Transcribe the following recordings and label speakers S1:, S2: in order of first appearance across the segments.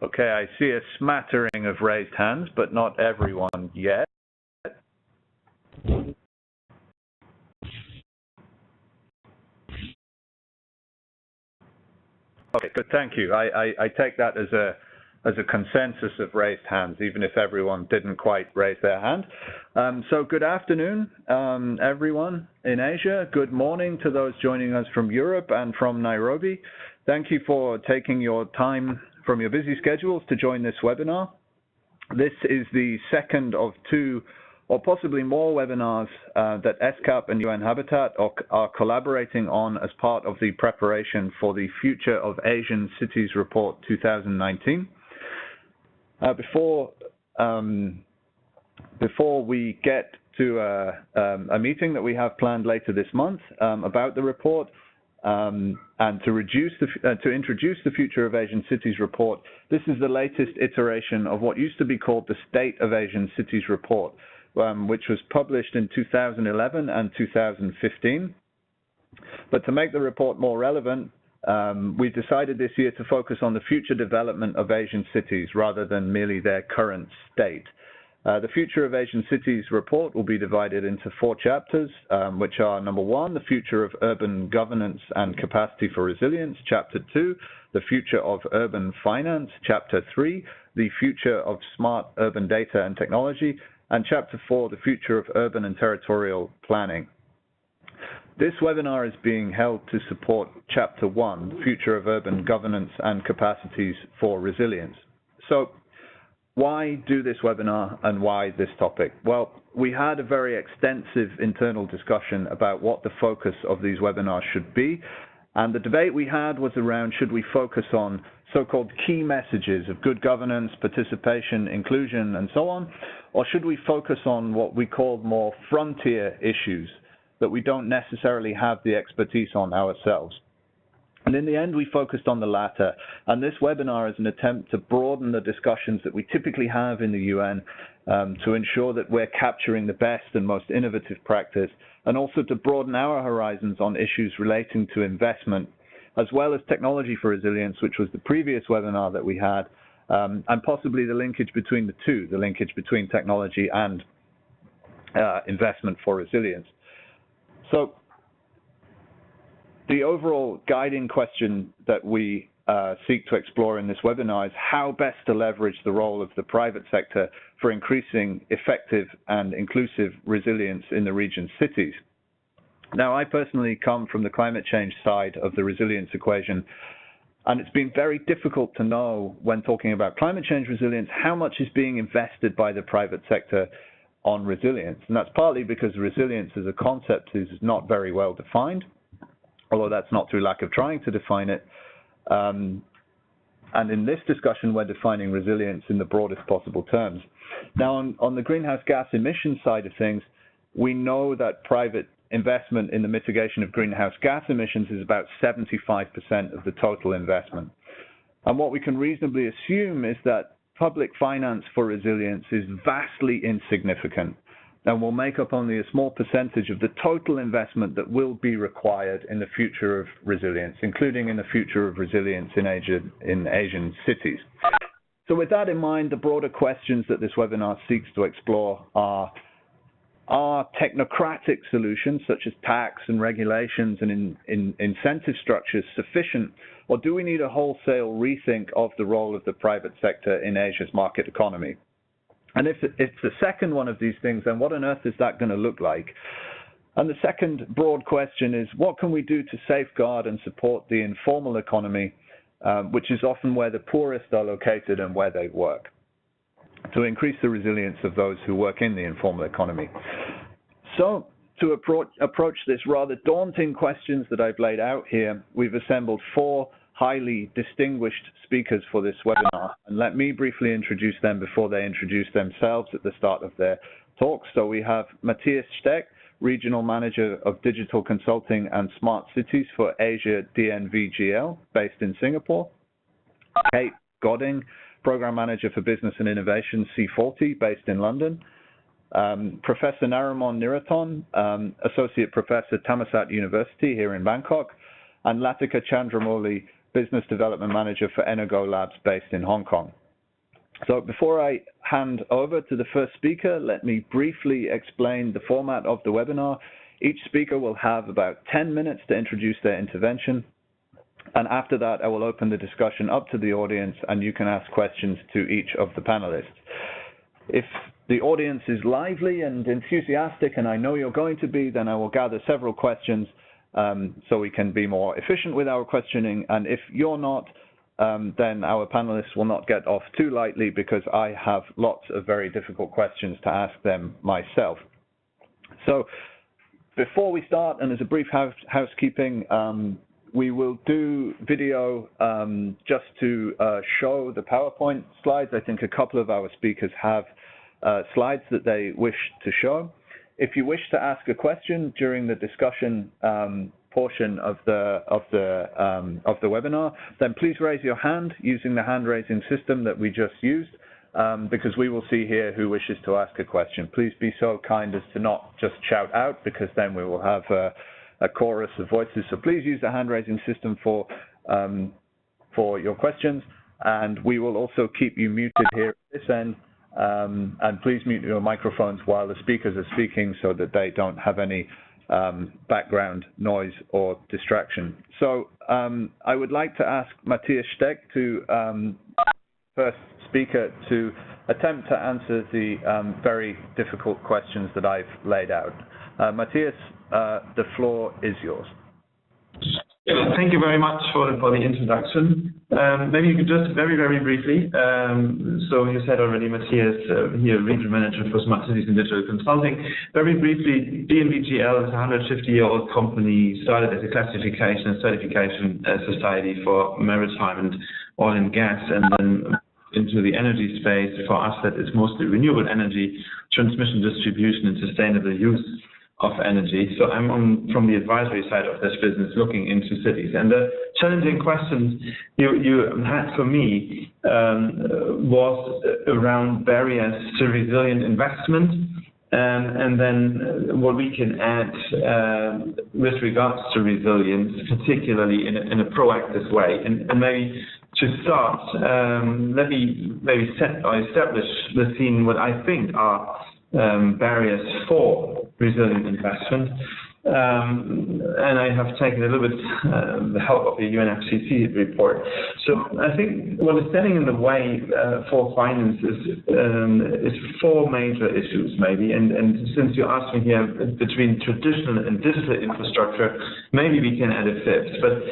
S1: Okay, I see a smattering of raised hands, but not everyone yet. Okay, good, thank you. I take that as a consensus of raised hands, even if everyone didn't quite raise their hand. So good afternoon, everyone in Asia. Good morning to those joining us from Europe and from Nairobi. Thank you for taking your time from your busy schedules to join this webinar. This is the second of two or possibly more webinars that ESCAP and UN-Habitat are collaborating on as part of the preparation for the Future of Asian Cities Report 2019. Before we get to a meeting that we have planned later this month about the report, and to introduce the Future of Asian Cities Report, this is the latest iteration of what used to be called the State of Asian Cities Report, which was published in 2011 and 2015. But to make the report more relevant, we decided this year to focus on the future development of Asian cities rather than merely their current state. The Future of Asian Cities report will be divided into 4 chapters, which are number 1, the future of urban governance and capacity for resilience, chapter 2, the future of urban finance, chapter 3, the future of smart urban data and technology, and chapter 4, the future of urban and territorial planning. This webinar is being held to support chapter 1, the future of urban governance and capacities for resilience. So, why do this webinar and why this topic? Well, we had a very extensive internal discussion about what the focus of these webinars should be. And the debate we had was around, should we focus on so-called key messages of good governance, participation, inclusion, and so on? Or should we focus on what we called more frontier issues that we don't necessarily have the expertise on ourselves? And in the end, we focused on the latter. And this webinar is an attempt to broaden the discussions that we typically have in the UN to ensure that we're capturing the best and most innovative practice, and also to broaden our horizons on issues relating to investment, as well as technology for resilience, which was the previous webinar that we had, and possibly the linkage between the two, the linkage between technology and investment for resilience. So, the overall guiding question that we seek to explore in this webinar is how best to leverage the role of the private sector for increasing effective and inclusive resilience in the region's cities. Now, I personally come from the climate change side of the resilience equation, and it's been very difficult to know when talking about climate change resilience how much is being invested by the private sector on resilience. And that's partly because resilience as a concept is not very well defined, although that's not through lack of trying to define it. And in this discussion, we're defining resilience in the broadest possible terms. Now, on the greenhouse gas emission side of things, we know that private investment in the mitigation of greenhouse gas emissions is about 75% of the total investment. And what we can reasonably assume is that public finance for resilience is vastly insignificant and will make up only a small percentage of the total investment that will be required in the future of resilience, including in the future of resilience in Asian cities. So with that in mind, the broader questions that this webinar seeks to explore are technocratic solutions such as tax and regulations and incentive structures sufficient, or do we need a wholesale rethink of the role of the private sector in Asia's market economy? And if it's the second one of these things, then what on earth is that going to look like? And the second broad question is, what can we do to safeguard and support the informal economy, which is often where the poorest are located and where they work, to increase the resilience of those who work in the informal economy? So to approach this rather daunting questions that I've laid out here, we've assembled 4 highly distinguished speakers for this webinar. And let me briefly introduce them before they introduce themselves at the start of their talks. So we have Mathias Steck, Regional Manager of Digital Consulting and Smart Cities for Asia DNVGL, based in Singapore. Kate Godding, Program Manager for Business and Innovation, C40, based in London. Professor Narumol Nirathron, Associate Professor, Thammasat University here in Bangkok. And Lathika Mouli, Business Development Manager for Energo Labs based in Hong Kong. So before I hand over to the first speaker, let me briefly explain the format of the webinar. Each speaker will have about 10 minutes to introduce their intervention. And after that, I will open the discussion up to the audience, and you can ask questions to each of the panelists. If the audience is lively and enthusiastic, and I know you're going to be, then I will gather several questions so we can be more efficient with our questioning. And if you're not, then our panelists will not get off too lightly, because I have lots of very difficult questions to ask them myself. So before we start, and as a brief housekeeping, we will do video just to show the PowerPoint slides. I think a couple of our speakers have slides that they wish to show. If you wish to ask a question during the discussion portion of the webinar, then please raise your hand using the hand raising system that we just used, because we will see here who wishes to ask a question. Please be so kind as to not just shout out, because then we will have a chorus of voices. So please use the hand raising system for your questions, and we will also keep you muted here at this end. And please mute your microphones while the speakers are speaking, so that they don't have any background noise or distraction. So I would like to ask Mathias Steck, first speaker, to attempt to answer the very difficult questions that I've laid out. Mathias, the floor is yours.
S2: Thank you very much for the introduction. Maybe you could just very briefly, so you said already, Mathias, here, Regional Manager for Smart Cities and Digital Consulting. Very briefly, DNVGL is a 150-year-old company, started as a classification and certification society for maritime and oil and gas, and then into the energy space. For us, that is mostly renewable energy, transmission, distribution, and sustainable use of energy. So I'm from the advisory side of this business, looking into cities. And the challenging questions you had for me was around barriers to resilient investment, and then what we can add with regards to resilience, particularly in a proactive way. And maybe to start, let me maybe establish the scene, what I think are barriers for resilient investment, and I have taken a little bit the help of the UNFCCC report. So I think what is standing in the way for finance is four major issues, maybe. And since you asked me here between traditional and digital infrastructure, maybe we can add a fifth. But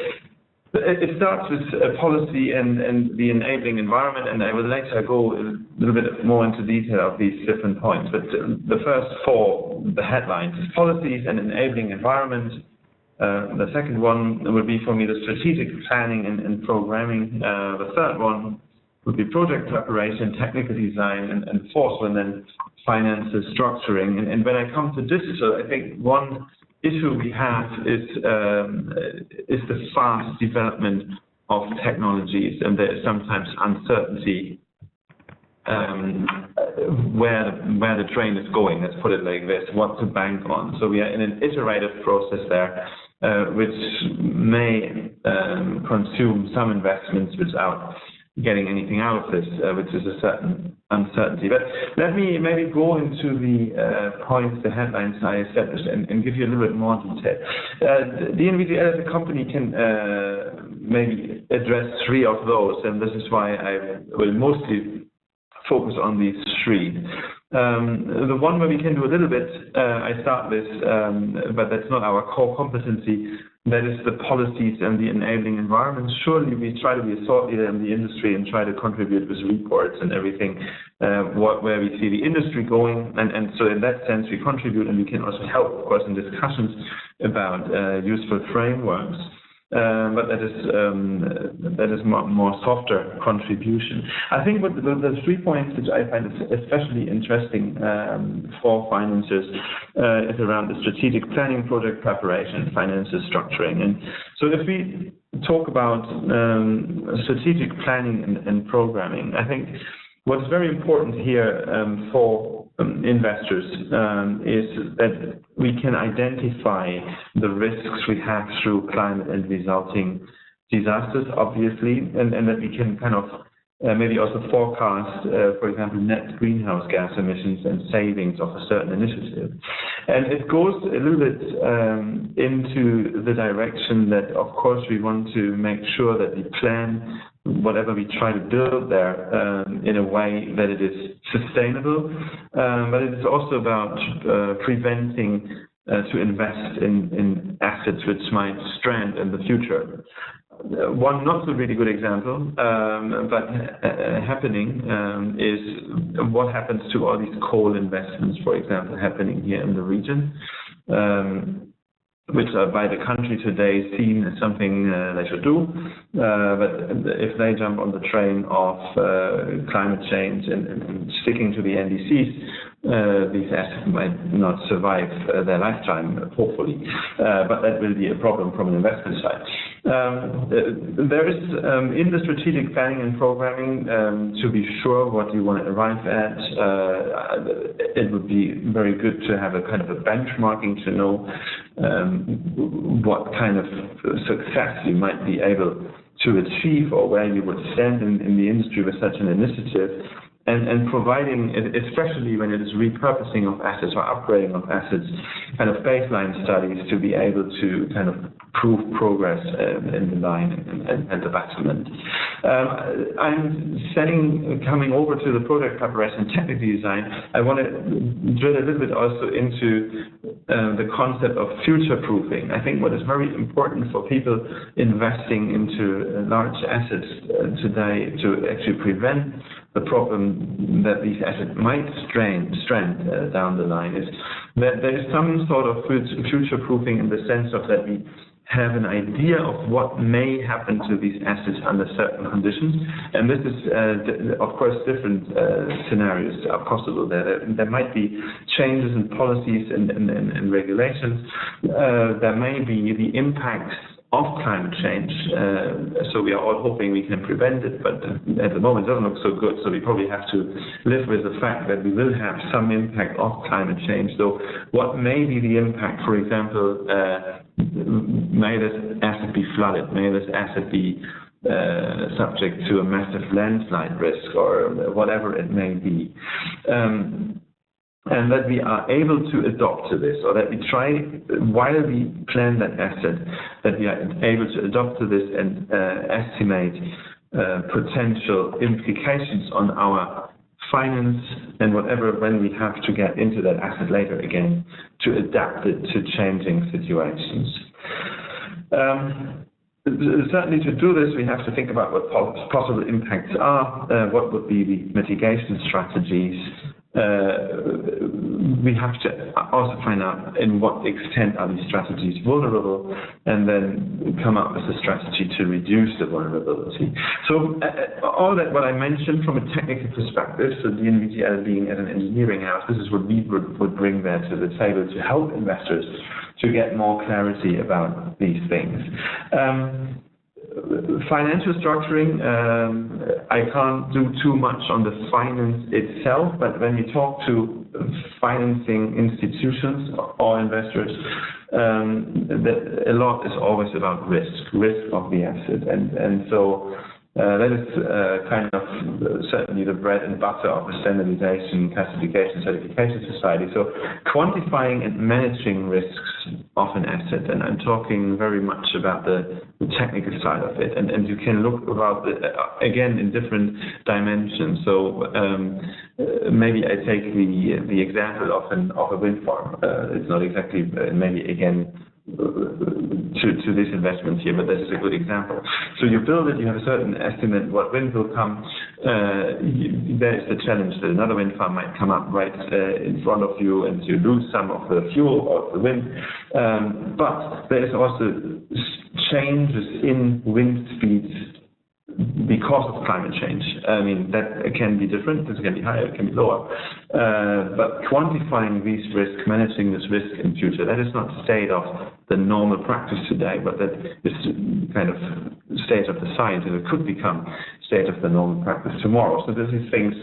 S2: it starts with policy and the enabling environment, and I will later go a little bit more into detail of these different points. But the first four, the headlines, is policies and enabling environment. The second one would be, for me, the strategic planning and programming. The third one would be project preparation, technical design, and fourth one then finances, structuring. And when I come to digital, I think one issue we have is the fast development of technologies, and there is sometimes uncertainty where the train is going. Let's put it like this: what to bank on. So we are in an iterative process there, which may consume some investments without getting anything out of this, which is a certain uncertainty. But let me maybe go into the points, the headlines I established, and give you a little bit more detail. DNVGL as a company can maybe address three of those, and this is why I will mostly focus on these three. The one where we can do a little bit, I start with, but that's not our core competency, that is the policies and the enabling environment. Surely we try to be a thought leader in the industry and try to contribute with reports and everything, where we see the industry going, and so in that sense we contribute, and we can also help, of course, in discussions about useful frameworks. But that is more softer contribution. I think what the 3 points which I find especially interesting for financiers is around the strategic planning, project preparation, finances, structuring. And so if we talk about strategic planning and programming, I think what's very important here for investors is that we can identify the risks we have through climate and resulting disasters, obviously, and that we can kind of maybe also forecast, for example, net greenhouse gas emissions and savings of a certain initiative. And it goes a little bit into the direction that, of course, we want to make sure that we plan whatever we try to build there in a way that it is sustainable, but it is also about preventing to invest in assets which might strand in the future. One not so really good example, but happening is what happens to all these coal investments, for example, happening here in the region, which are by the country today seen as something they should do. But if they jump on the train of climate change and sticking to the NDCs, these assets might not survive their lifetime, hopefully. But that will be a problem from an investment side. There is, in the strategic planning and programming, to be sure what you want to arrive at, it would be very good to have a kind of a benchmarking to know what kind of success you might be able to achieve or where you would stand in the industry with such an initiative. And providing, especially when it is repurposing of assets or upgrading of assets, kind of baseline studies to be able to kind of prove progress in the line and the betterment. Coming over to the project preparation and technical design, I want to drill a little bit also into the concept of future-proofing. I think what is very important for people investing into large assets today to actually prevent the problem that these assets might strand down the line is that there is some sort of future-proofing in the sense of that we have an idea of what may happen to these assets under certain conditions. And this is, of course, different scenarios are possible. There might be changes in policies and regulations. There may be the impacts of climate change, so we are all hoping we can prevent it, but at the moment it doesn't look so good, so we probably have to live with the fact that we will have some impact of climate change. So what may be the impact, for example, may this asset be flooded, may this asset be subject to a massive landslide risk or whatever it may be. And that we are able to adopt to this, or that we try, while we plan that asset, that we are able to adopt to this and estimate potential implications on our finance and whatever when we have to get into that asset later again to adapt it to changing situations. Certainly to do this, we have to think about what possible impacts are, what would be the mitigation strategies. We have to also find out in what extent are these strategies vulnerable, and then come up with a strategy to reduce the vulnerability. So all that what I mentioned from a technical perspective, so DNVGL being as an engineering house, this is what we would bring there to the table to help investors to get more clarity about these things. Financial structuring, I can't do too much on the finance itself, but when you talk to financing institutions or investors, a lot is always about risk of the asset. And so that is kind of certainly the bread and butter of the standardization, classification, certification society. So quantifying and managing risks of an asset, and I'm talking very much about the technical side of it, and you can look about it, again, in different dimensions. So maybe I take the example of a wind farm. It's not exactly maybe again to this investment here, but this is a good example. So you build it, you have a certain estimate what wind will come. There is the challenge that another wind farm might come up right in front of you, and you lose some of the fuel or the wind. But there is also changes in wind speeds because of climate change. I mean, that can be different, it can be higher, it can be lower. But quantifying these risks, managing this risk in future, that is not state of the normal practice today, but that is kind of state of the science, and it could become state of the normal practice tomorrow. So this is things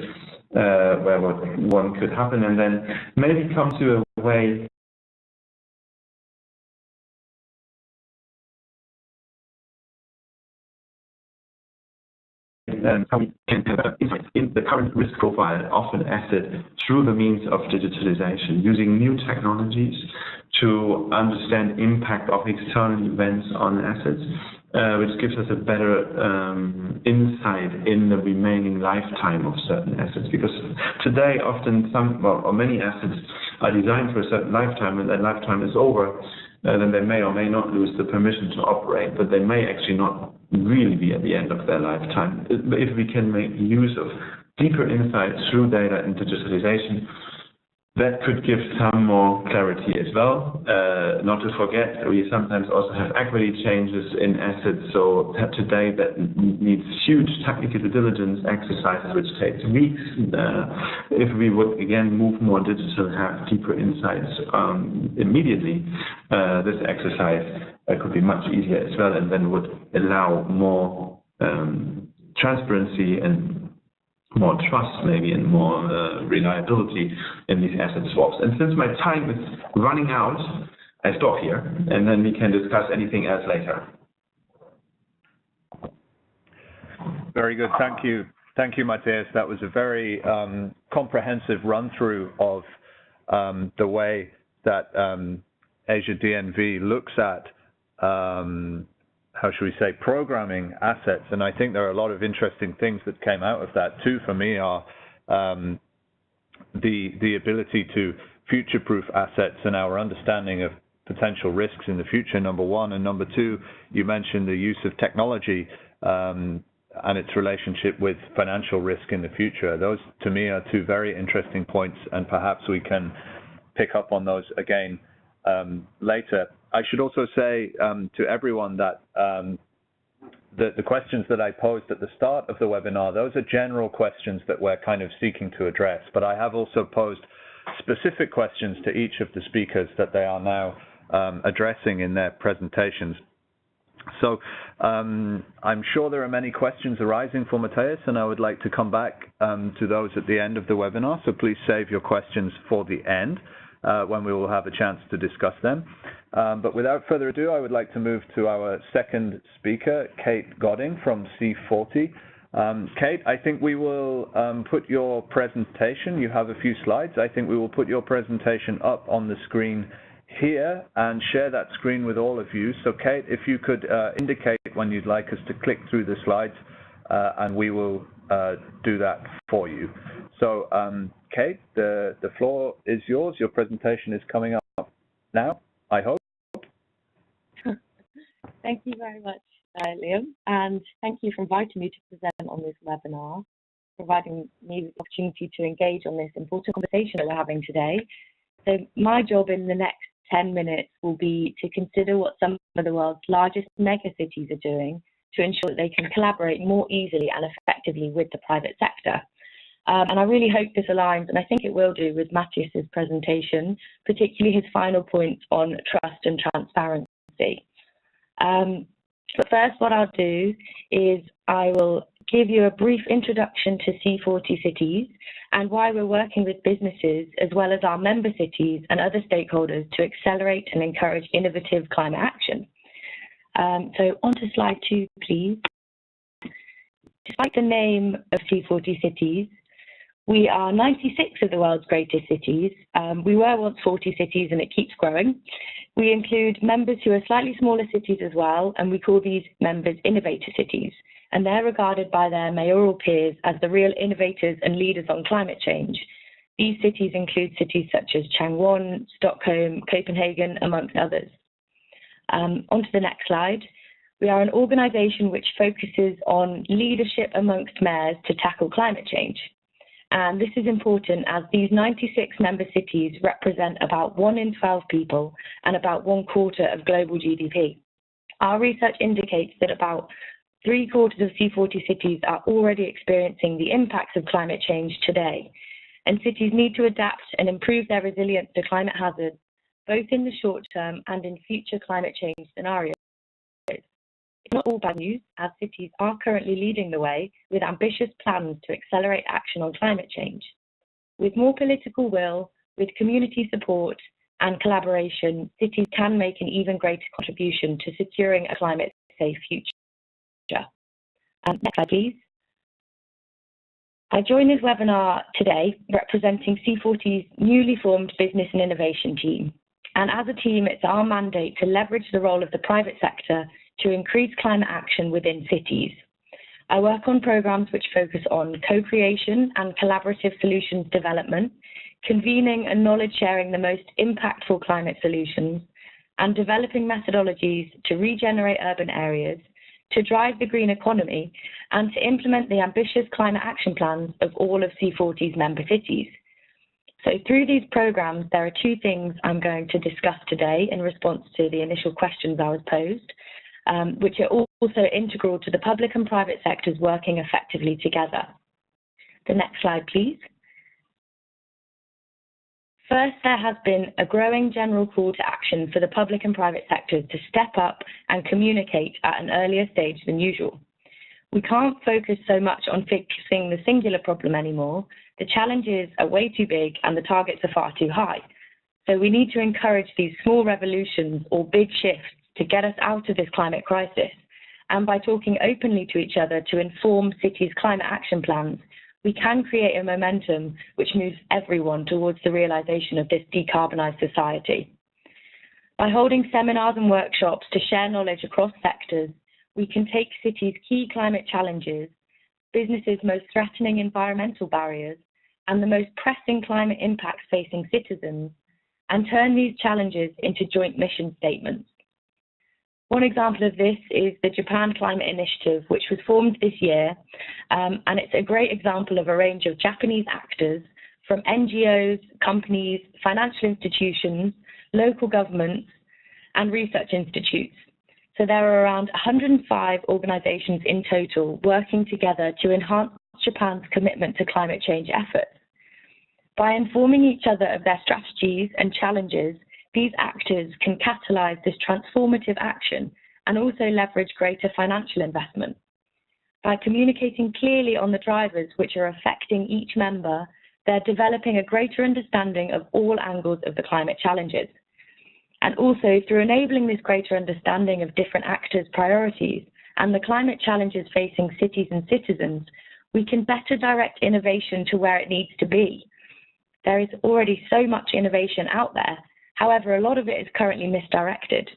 S2: where one could happen, and then maybe come to a way how we can have insights in the current risk profile of an asset through the means of digitalization, using new technologies to understand impact of external events on assets, which gives us a better insight in the remaining lifetime of certain assets. Because today, often many assets are designed for a certain lifetime, and that lifetime is over, then they may or may not lose the permission to operate, but they may actually not really be at the end of their lifetime. If we can make use of deeper insights through data and digitalization, that could give some more clarity as well. Not to forget, we sometimes also have equity changes in assets. So today that needs huge technical due diligence exercises, which takes weeks. If we would again move more digital, have deeper insights immediately, this exercise could be much easier as well, and then would allow more transparency and more trust maybe, and more reliability in these asset swaps. And since my time is running out, I stop here, and then we can discuss anything else later.
S1: Very good. Thank you. Thank you, Mathias. That was a very comprehensive run-through of the way that Asia DNV looks at how should we say, programming assets. And I think there are a lot of interesting things that came out of that too. For me, are the ability to future-proof assets and our understanding of potential risks in the future, number one. And number two, you mentioned the use of technology and its relationship with financial risk in the future. Those, to me, are two very interesting points, and perhaps we can pick up on those again later. I should also say to everyone that the questions that I posed at the start of the webinar, those are general questions that we're kind of seeking to address, but I have also posed specific questions to each of the speakers that they are now addressing in their presentations. So I'm sure there are many questions arising for Mathias, and I would like to come back to those at the end of the webinar, so please save your questions for the end when we will have a chance to discuss them. But without further ado, I would like to move to our second speaker, Kate Godding from C40. Kate, I think we will put your presentation. You have a few slides. I think we will put your presentation up on the screen here and share that screen with all of you. So Kate, if you could indicate when you'd like us to click through the slides, and we will do that for you. So Kate, the floor is yours. Your presentation is coming up now, I hope.
S3: Thank you very much, Liam, and thank you for inviting me to present on this webinar, providing me the opportunity to engage on this important conversation that we're having today. So my job in the next 10 minutes will be to consider what some of the world's largest megacities are doing to ensure that they can collaborate more easily and effectively with the private sector. And I really hope this aligns, and I think it will do, with Mathias's presentation, particularly his final point on trust and transparency. But first, what I'll do is I will give you a brief introduction to C40 cities and why we're working with businesses as well as our member cities and other stakeholders to accelerate and encourage innovative climate action. So on to slide 2, please. Despite the name of C40 cities, we are 96 of the world's greatest cities. We were once 40 cities and it keeps growing. We include members who are slightly smaller cities as well, and we call these members innovator cities. And they're regarded by their mayoral peers as the real innovators and leaders on climate change. These cities include cities such as Changwon, Stockholm, Copenhagen, amongst others. On to the next slide. We are an organisation which focuses on leadership amongst mayors to tackle climate change. And this is important as these 96 member cities represent about 1 in 12 people and about 1/4 of global GDP. Our research indicates that about 3/4 of C40 cities are already experiencing the impacts of climate change today. And cities need to adapt and improve their resilience to climate hazards, both in the short term and in future climate change scenarios. It's not all bad news, as cities are currently leading the way with ambitious plans to accelerate action on climate change. With more political will, with community support and collaboration, cities can make an even greater contribution to securing a climate-safe future. Next slide, please. I joined this webinar today representing C40's newly formed Business and Innovation team. And as a team, it's our mandate to leverage the role of the private sector to increase climate action within cities. I work on programs which focus on co-creation and collaborative solutions development, convening and knowledge sharing the most impactful climate solutions, and developing methodologies to regenerate urban areas, to drive the green economy, and to implement the ambitious climate action plans of all of C40's member cities. So through these programs, there are two things I'm going to discuss today in response to the initial questions I was posed, which are also integral to the public and private sectors working effectively together. The next slide, please. First, there has been a growing general call to action for the public and private sectors to step up and communicate at an earlier stage than usual. We can't focus so much on fixing the singular problem anymore. The challenges are way too big and the targets are far too high. So we need to encourage these small revolutions or big shifts to get us out of this climate crisis. And by talking openly to each other to inform cities' climate action plans, we can create a momentum which moves everyone towards the realization of this decarbonised society. By holding seminars and workshops to share knowledge across sectors, we can take cities' key climate challenges, businesses' most threatening environmental barriers, and the most pressing climate impacts facing citizens, and turn these challenges into joint mission statements. One example of this is the Japan Climate Initiative, which was formed this year, and it's a great example of a range of Japanese actors from NGOs, companies, financial institutions, local governments, and research institutes. So there are around 105 organizations in total working together to enhance Japan's commitment to climate change efforts. By informing each other of their strategies and challenges, these actors can catalyze this transformative action and also leverage greater financial investment. By communicating clearly on the drivers which are affecting each member, they're developing a greater understanding of all angles of the climate challenges. And also through enabling this greater understanding of different actors' priorities and the climate challenges facing cities and citizens, we can better direct innovation to where it needs to be. There is already so much innovation out there. However, a lot of it is currently misdirected,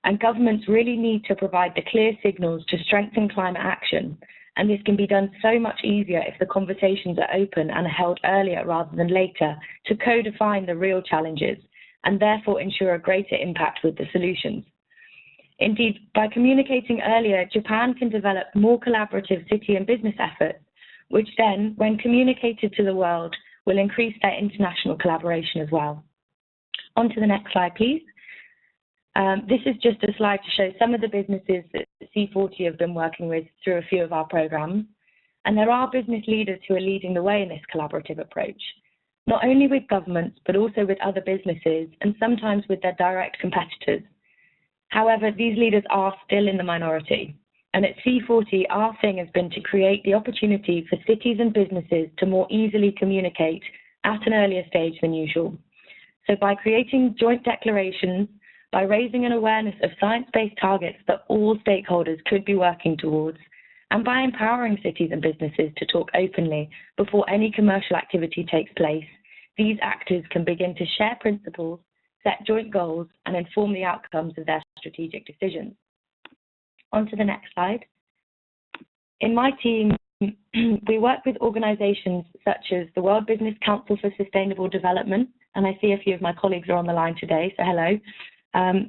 S3: and governments really need to provide the clear signals to strengthen climate action, and this can be done so much easier if the conversations are open and are held earlier rather than later to co-define the real challenges, and therefore ensure a greater impact with the solutions. Indeed, by communicating earlier, Japan can develop more collaborative city and business efforts, which then, when communicated to the world, will increase their international collaboration as well. On to the next slide, please. This is just a slide to show some of the businesses that C40 have been working with through a few of our programs. And there are business leaders who are leading the way in this collaborative approach, not only with governments, but also with other businesses and sometimes with their direct competitors. However, these leaders are still in the minority. And at C40, our thing has been to create the opportunity for cities and businesses to more easily communicate at an earlier stage than usual. So by creating joint declarations, by raising an awareness of science-based targets that all stakeholders could be working towards, and by empowering cities and businesses to talk openly before any commercial activity takes place, these actors can begin to share principles, set joint goals, and inform the outcomes of their strategic decisions. On to the next slide. In my team, we work with organizations such as the World Business Council for Sustainable Development, and I see a few of my colleagues are on the line today, so hello.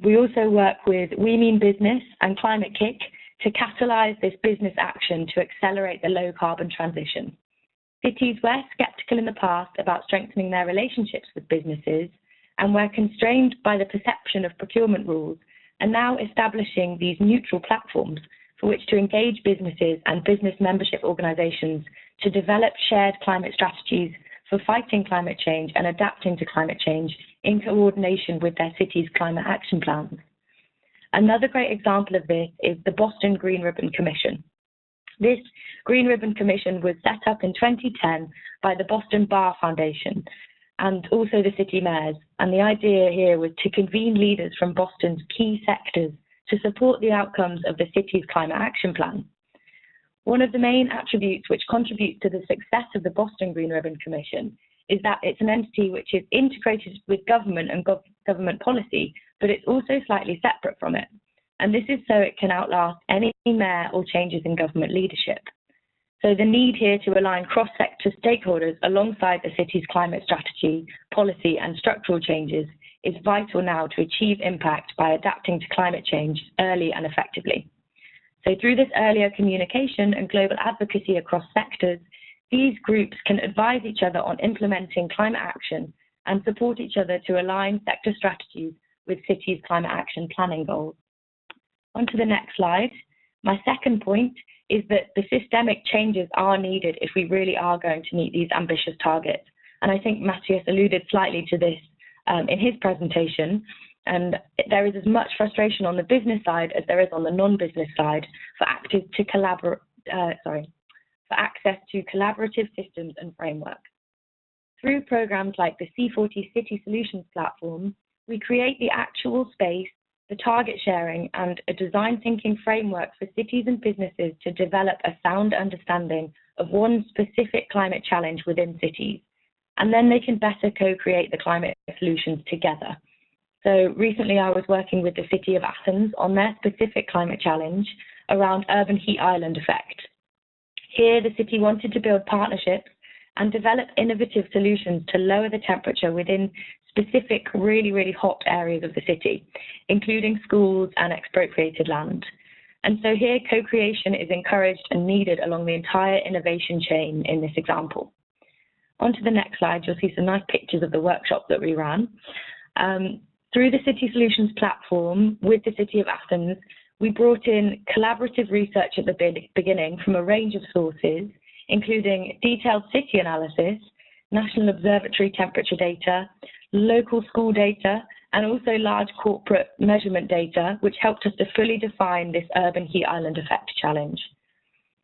S3: We also work with We Mean Business and Climate Kick to catalyze this business action to accelerate the low carbon transition. Cities were skeptical in the past about strengthening their relationships with businesses and were constrained by the perception of procurement rules, and now establishing these neutral platforms for which to engage businesses and business membership organizations to develop shared climate strategies for fighting climate change and adapting to climate change in coordination with their city's climate action plans. Another great example of this is the Boston Green Ribbon Commission. This Green Ribbon Commission was set up in 2010 by the Boston Bar Foundation and also the city mayors. And the idea here was to convene leaders from Boston's key sectors to support the outcomes of the city's climate action plan. One of the main attributes which contributes to the success of the Boston Green Ribbon Commission is that it's an entity which is integrated with government and government policy, but it's also slightly separate from it. And this is so it can outlast any mayor or changes in government leadership. So the need here to align cross-sector stakeholders alongside the city's climate strategy, policy and structural changes is vital now to achieve impact by adapting to climate change early and effectively. So through this earlier communication and global advocacy across sectors, these groups can advise each other on implementing climate action and support each other to align sector strategies with cities' climate action planning goals. On to the next slide. My second point is that the systemic changes are needed if we really are going to meet these ambitious targets. And I think Mathias alluded slightly to this in his presentation. And there is as much frustration on the business side as there is on the non-business side for access to collaborative systems and frameworks. Through programs like the C40 City Solutions platform, we create the actual space, the target sharing, and a design thinking framework for cities and businesses to develop a sound understanding of one specific climate challenge within cities. And then they can better co-create the climate solutions together. So recently I was working with the city of Athens on their specific climate challenge around urban heat island effect. Here, the city wanted to build partnerships and develop innovative solutions to lower the temperature within specific really hot areas of the city, including schools and expropriated land. And so here, co-creation is encouraged and needed along the entire innovation chain in this example. On to the next slide, you'll see some nice pictures of the workshop that we ran. Through the City Solutions platform with the City of Athens, we brought in collaborative research at the beginning from a range of sources, including detailed city analysis, national observatory temperature data, local school data, and also large corporate measurement data, which helped us to fully define this urban heat island effect challenge.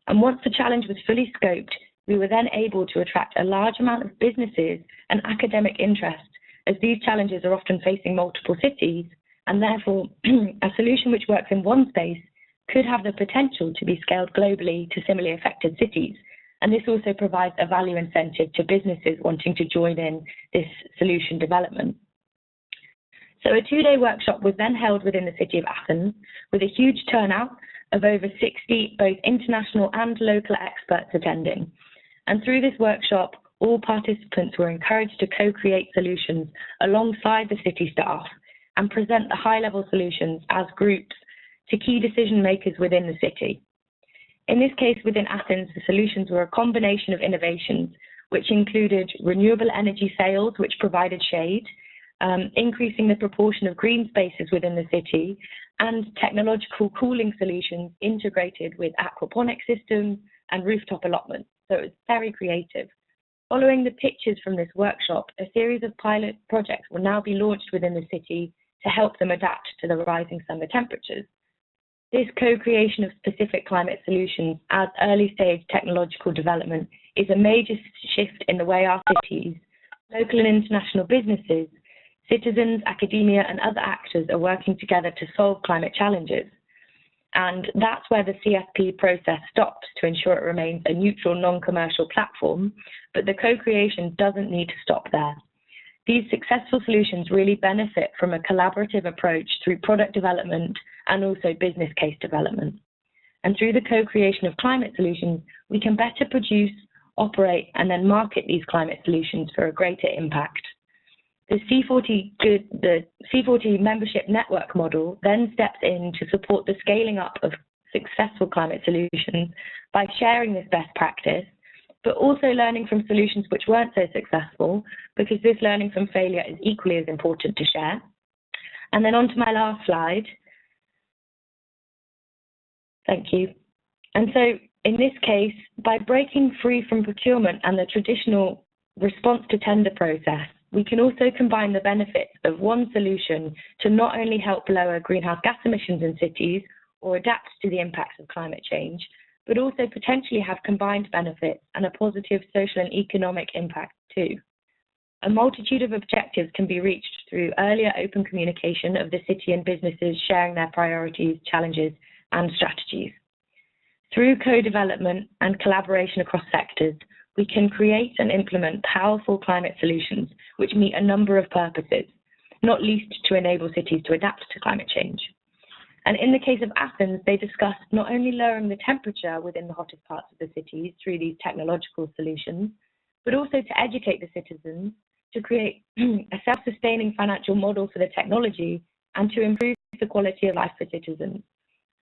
S3: And once the challenge was fully scoped, we were then able to attract a large amount of businesses and academic interest, as these challenges are often facing multiple cities, and therefore a solution which works in one space could have the potential to be scaled globally to similarly affected cities. And this also provides a value incentive to businesses wanting to join in this solution development. So a two-day workshop was then held within the city of Athens with a huge turnout of over 60 both international and local experts attending. And through this workshop, all participants were encouraged to co-create solutions alongside the city staff and present the high-level solutions as groups to key decision makers within the city. In this case, within Athens, the solutions were a combination of innovations, which included renewable energy sales, which provided shade, increasing the proportion of green spaces within the city, and technological cooling solutions integrated with aquaponic systems and rooftop allotments. So it was very creative. Following the pictures from this workshop, a series of pilot projects will now be launched within the city to help them adapt to the rising summer temperatures. This co-creation of specific climate solutions as early-stage technological development is a major shift in the way our cities, local and international businesses, citizens, academia, and other actors are working together to solve climate challenges. And that's where the CSP process stops to ensure it remains a neutral, non-commercial platform, but the co-creation doesn't need to stop there. These successful solutions really benefit from a collaborative approach through product development and also business case development. And through the co-creation of climate solutions, we can better produce, operate, and then market these climate solutions for a greater impact. The C40 membership network model then steps in to support the scaling up of successful climate solutions by sharing this best practice, but also learning from solutions which weren't so successful, because this learning from failure is equally as important to share. And then on to my last slide. Thank you. And so in this case, by breaking free from procurement and the traditional response to tender process, we can also combine the benefits of one solution to not only help lower greenhouse gas emissions in cities or adapt to the impacts of climate change, but also potentially have combined benefits and a positive social and economic impact too. A multitude of objectives can be reached through earlier open communication of the city and businesses sharing their priorities, challenges, and strategies. Through co-development and collaboration across sectors, we can create and implement powerful climate solutions which meet a number of purposes, not least to enable cities to adapt to climate change. And in the case of Athens, they discussed not only lowering the temperature within the hottest parts of the cities through these technological solutions, but also to educate the citizens to create a self-sustaining financial model for the technology and to improve the quality of life for citizens.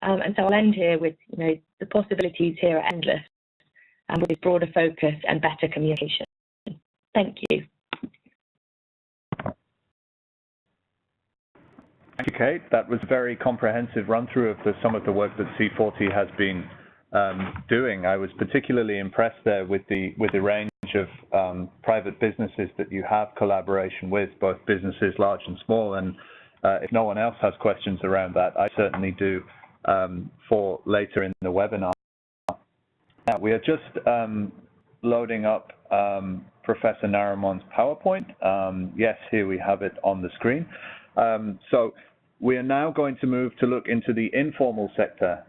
S3: And so I'll end here with, the possibilities here are endless, and with broader focus and better communication. Thank you.
S1: Thank you, Kate. That was a very comprehensive run-through of some of the work that C40 has been doing. I was particularly impressed there with the range of private businesses that you have collaboration with, both businesses large and small. And if no one else has questions around that, I certainly do for later in the webinar. Now, we are just loading up Professor Narumon's PowerPoint. Yes, here we have it on the screen. So we are now going to move to look into the informal sector.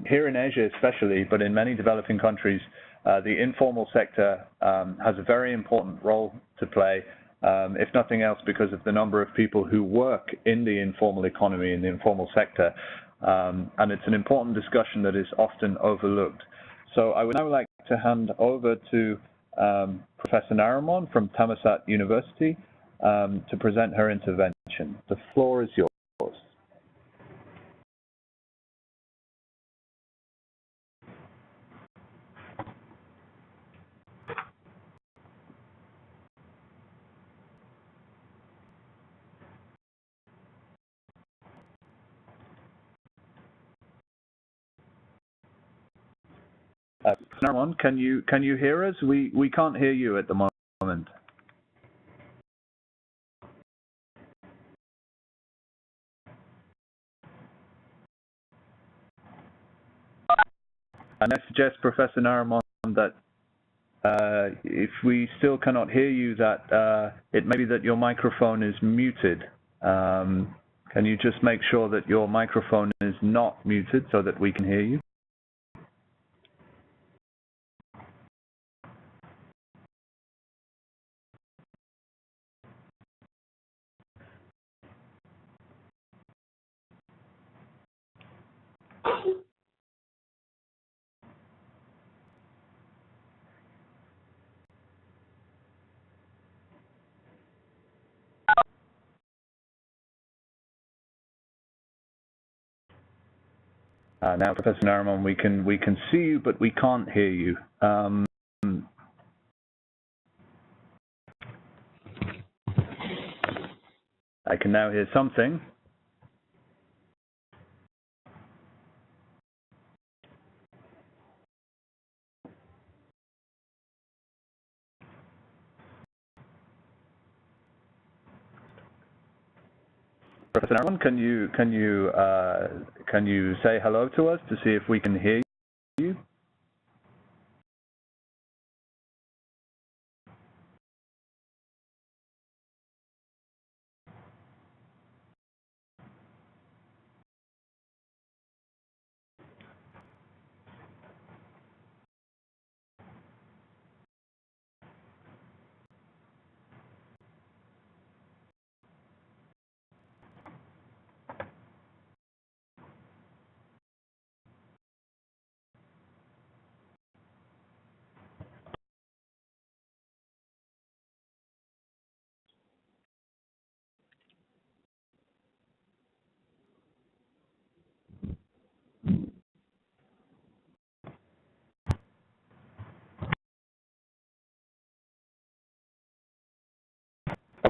S1: Here in Asia especially, but in many developing countries, the informal sector has a very important role to play, if nothing else because of the number of people who work in the informal economy, in the informal sector. And it's an important discussion that is often overlooked. So I would now like to hand over to Professor Narumol from Thammasat University to present her intervention. The floor is yours. Narumol, can you hear us? We can't hear you at the moment. And I suggest, Professor Narumol, that if we still cannot hear you, that it may be that your microphone is muted. Can you just make sure that your microphone is not muted so that we can hear you? Now, Professor Narumol, we can see you, but we can't hear you. I can now hear something. Professor Narumol, can you say hello to us to see if we can hear you?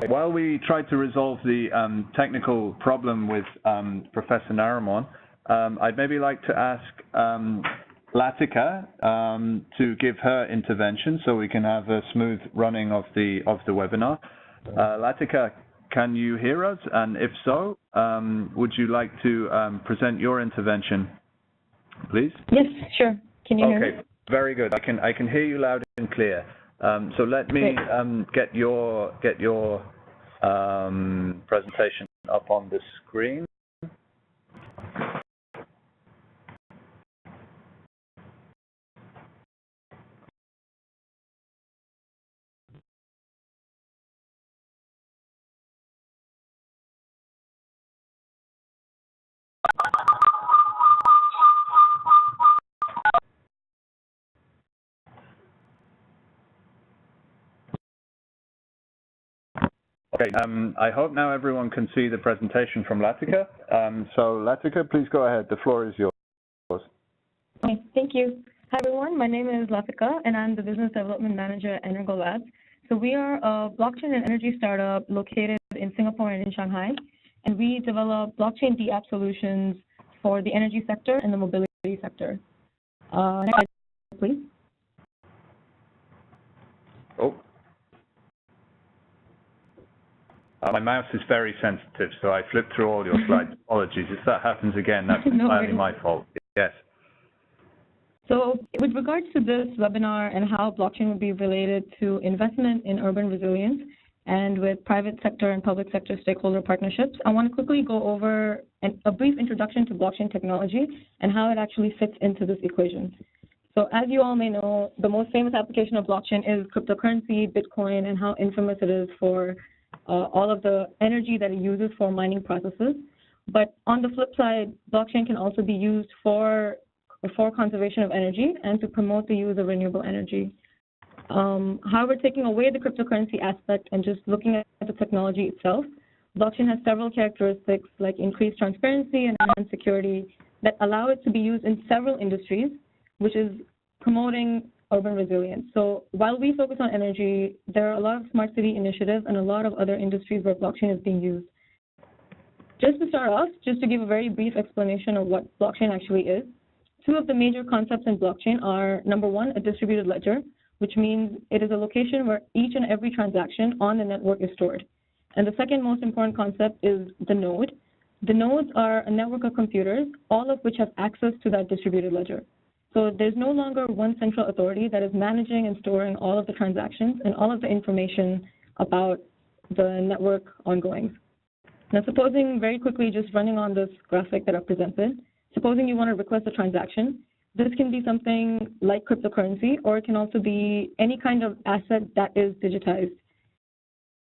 S1: While we try to resolve the technical problem with Professor Narumol, I'd maybe like to ask Lathika to give her intervention so we can have a smooth running of the webinar. Lathika, can you hear us? And if so, would you like to present your intervention, please?
S3: Yes, sure. Can you hear me?
S1: Okay, very good. I can hear you loud and clear. So let me get your presentation up on the screen. Okay, I hope now everyone can see the presentation from Lathika. So Lathika, please go ahead. The floor is yours.
S4: Okay, thank you. Hi, everyone. My name is Lathika, and I'm the Business Development Manager at Energo Labs. So we are a blockchain and energy startup located in Singapore and in Shanghai, and we develop blockchain DApp solutions for the energy sector and the mobility sector. Next slide, please.
S1: Oh. My mouse is very sensitive, so I flipped through all your slides. Apologies. If that happens again, that's entirely my fault. Yes.
S4: So with regards to this webinar and how blockchain would be related to investment in urban resilience and with private sector and public sector stakeholder partnerships, I want to quickly go over a brief introduction to blockchain technology and how it actually fits into this equation. So as you all may know, the most famous application of blockchain is cryptocurrency, Bitcoin, and how infamous it is for all of the energy that it uses for mining processes. But on the flip side, blockchain can also be used for conservation of energy and to promote the use of renewable energy. However, taking away the cryptocurrency aspect and just looking at the technology itself, blockchain has several characteristics like increased transparency and enhanced security that allow it to be used in several industries, which is promoting urban resilience. So while we focus on energy, there are a lot of smart city initiatives and a lot of other industries where blockchain is being used. Just to start off, just to give a very brief explanation of what blockchain actually is, two of the major concepts in blockchain are, number one, a distributed ledger, which means it is a location where each and every transaction on the network is stored. And the second most important concept is the node. The nodes are a network of computers, all of which have access to that distributed ledger. So there's no longer one central authority that is managing and storing all of the transactions and all of the information about the network ongoings. Now, supposing very quickly, just running on this graphic that I've presented, supposing you want to request a transaction, this can be something like cryptocurrency, or it can also be any kind of asset that is digitized.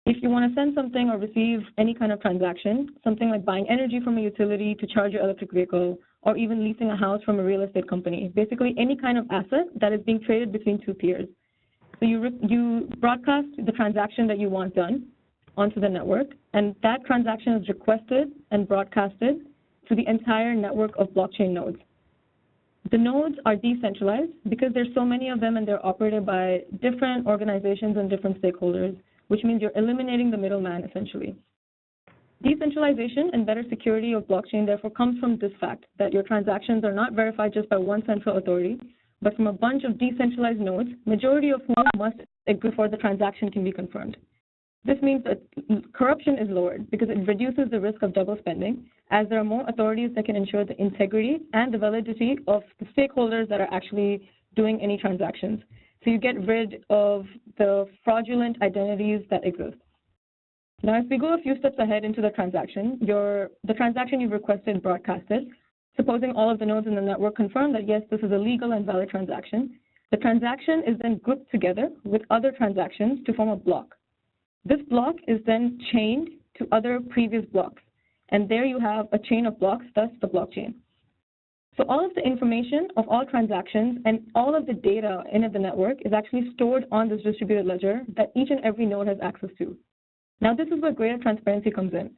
S4: If you want to send something or receive any kind of transaction, something like buying energy from a utility to charge your electric vehicle, or even leasing a house from a real estate company, basically any kind of asset that is being traded between two peers. So you broadcast the transaction that you want done onto the network, and that transaction is requested and broadcasted to the entire network of blockchain nodes. The nodes are decentralized because there's so many of them and they're operated by different organizations and different stakeholders, which means you're eliminating the middleman essentially. Decentralization and better security of blockchain therefore comes from this fact that your transactions are not verified just by one central authority, but from a bunch of decentralized nodes, majority of whom must agree before the transaction can be confirmed. This means that corruption is lowered because it reduces the risk of double spending, as there are more authorities that can ensure the integrity and the validity of the stakeholders that are actually doing any transactions. So you get rid of the fraudulent identities that exist. Now, if we go a few steps ahead into the transaction, the transaction you've requested broadcasted, supposing all of the nodes in the network confirm that, yes, this is a legal and valid transaction, the transaction is then grouped together with other transactions to form a block. This block is then chained to other previous blocks, and there you have a chain of blocks, thus the blockchain. So all of the information of all transactions and all of the data in the network is actually stored on this distributed ledger that each and every node has access to. Now, this is where greater transparency comes in.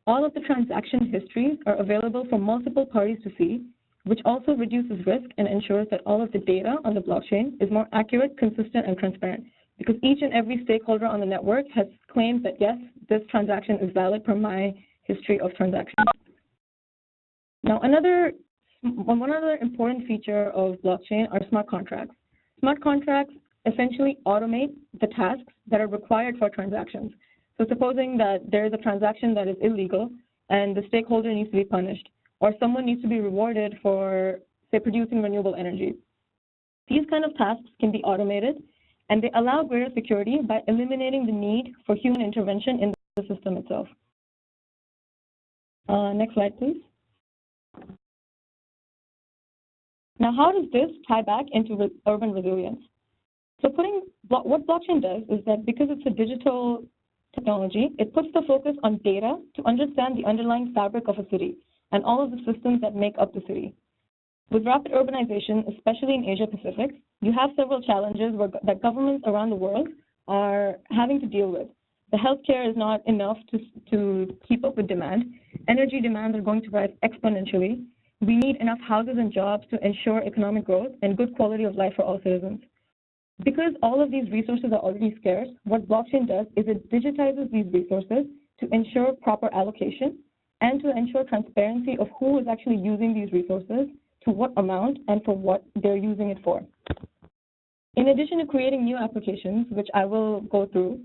S4: All of the transaction histories are available for multiple parties to see, which also reduces risk and ensures that all of the data on the blockchain is more accurate, consistent, and transparent, because each and every stakeholder on the network has claimed that, yes, this transaction is valid per my history of transactions. Now, one other important feature of blockchain are smart contracts. Smart contracts essentially automate the tasks that are required for transactions. So supposing that there is a transaction that is illegal and the stakeholder needs to be punished, or someone needs to be rewarded for, say, producing renewable energy. These kind of tasks can be automated, and they allow greater security by eliminating the need for human intervention in the system itself. Next slide, please. Now, how does this tie back into urban resilience? So what blockchain does is that because it's a digital technology, it puts the focus on data to understand the underlying fabric of a city and all of the systems that make up the city. With rapid urbanization, especially in Asia Pacific, you have several challenges that governments around the world are having to deal with. The healthcare is not enough to keep up with demand. Energy demands are going to rise exponentially. We need enough houses and jobs to ensure economic growth and good quality of life for all citizens. Because all of these resources are already scarce, what blockchain does is it digitizes these resources to ensure proper allocation and to ensure transparency of who is actually using these resources, to what amount, and for what they're using it for. In addition to creating new applications, which I will go through,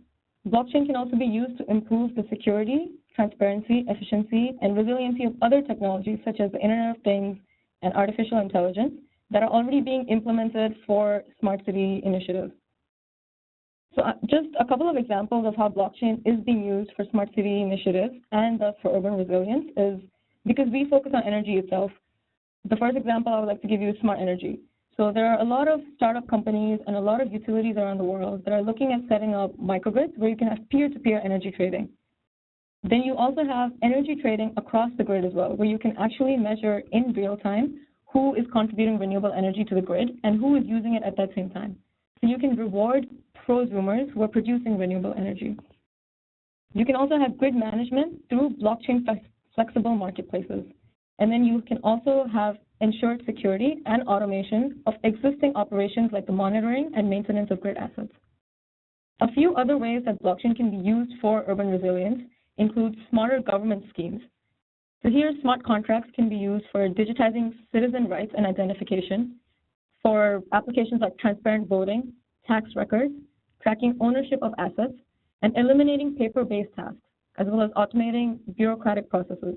S4: blockchain can also be used to improve the security, transparency, efficiency, and resiliency of other technologies such as the Internet of Things and artificial intelligence that are already being implemented for smart city initiatives. So just a couple of examples of how blockchain is being used for smart city initiatives and thus for urban resilience is because we focus on energy itself. The first example I would like to give you is smart energy. So there are a lot of startup companies and a lot of utilities around the world that are looking at setting up microgrids where you can have peer-to-peer energy trading. Then you also have energy trading across the grid as well, where you can actually measure in real time who is contributing renewable energy to the grid and who is using it at that same time. So you can reward prosumers who are producing renewable energy. You can also have grid management through blockchain flexible marketplaces. And then you can also have ensured security and automation of existing operations like the monitoring and maintenance of grid assets. A few other ways that blockchain can be used for urban resilience include smarter government schemes. So here, smart contracts can be used for digitizing citizen rights and identification, for applications like transparent voting, tax records, tracking ownership of assets, and eliminating paper-based tasks, as well as automating bureaucratic processes.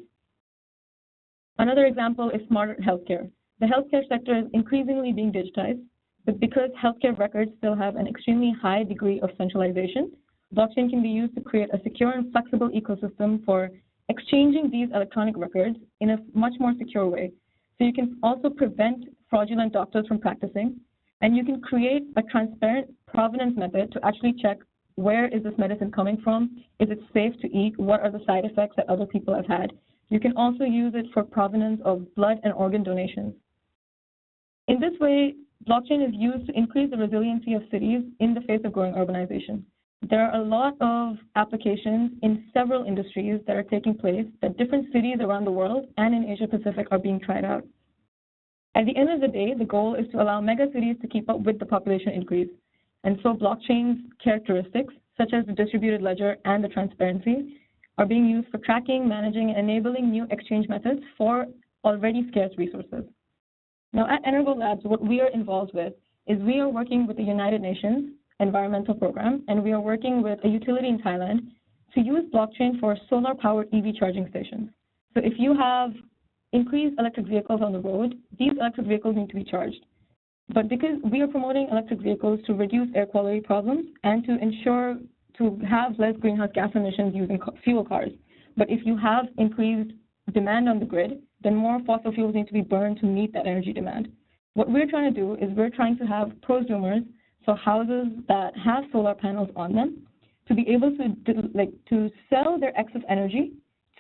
S4: Another example is smarter healthcare. The healthcare sector is increasingly being digitized, but because healthcare records still have an extremely high degree of centralization, blockchain can be used to create a secure and flexible ecosystem for exchanging these electronic records in a much more secure way. So you can also prevent fraudulent doctors from practicing, and you can create a transparent provenance method to actually check where is this medicine coming from, is it safe to eat, what are the side effects that other people have had. You can also use it for provenance of blood and organ donations. In this way, blockchain is used to increase the resiliency of cities in the face of growing urbanization. There are a lot of applications in several industries that are taking place that different cities around the world and in Asia Pacific are being tried out. At the end of the day, the goal is to allow megacities to keep up with the population increase. And so blockchain's characteristics, such as the distributed ledger and the transparency, are being used for tracking, managing, and enabling new exchange methods for already scarce resources. Now, at Energo Labs, what we are involved with is we are working with the United Nations Environmental Program, and we are working with a utility in Thailand to use blockchain for solar-powered EV charging stations. So if you have increased electric vehicles on the road, these electric vehicles need to be charged. But because we are promoting electric vehicles to reduce air quality problems and to ensure to have less greenhouse gas emissions using fuel cars. But if you have increased demand on the grid, then more fossil fuels need to be burned to meet that energy demand. What we're trying to do is we're trying to have prosumers, so houses that have solar panels on them, to be able to sell their excess energy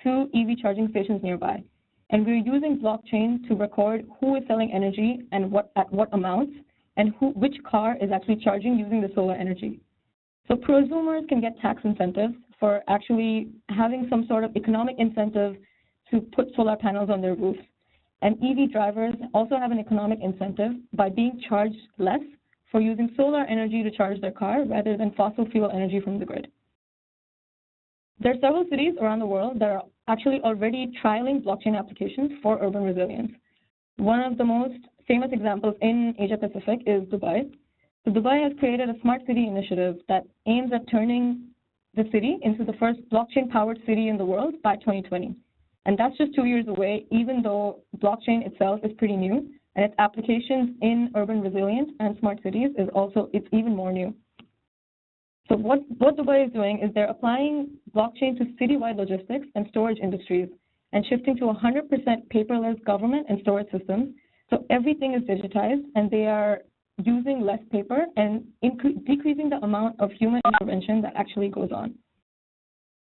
S4: to EV charging stations nearby. And we're using blockchain to record who is selling energy and at what amounts, and which car is actually charging using the solar energy. So prosumers can get tax incentives for actually having some sort of economic incentive to put solar panels on their roofs. And EV drivers also have an economic incentive by being charged less for using solar energy to charge their car rather than fossil fuel energy from the grid. There are several cities around the world that are actually already trialing blockchain applications for urban resilience. One of the most famous examples in Asia Pacific is Dubai. So Dubai has created a smart city initiative that aims at turning the city into the first blockchain-powered city in the world by 2020. And that's just 2 years away, even though blockchain itself is pretty new, and its applications in urban resilience and smart cities it's even more new. So what Dubai is doing is they're applying blockchain to citywide logistics and storage industries and shifting to 100% paperless government and storage systems. So everything is digitized, and they are using less paper and decreasing the amount of human intervention that actually goes on.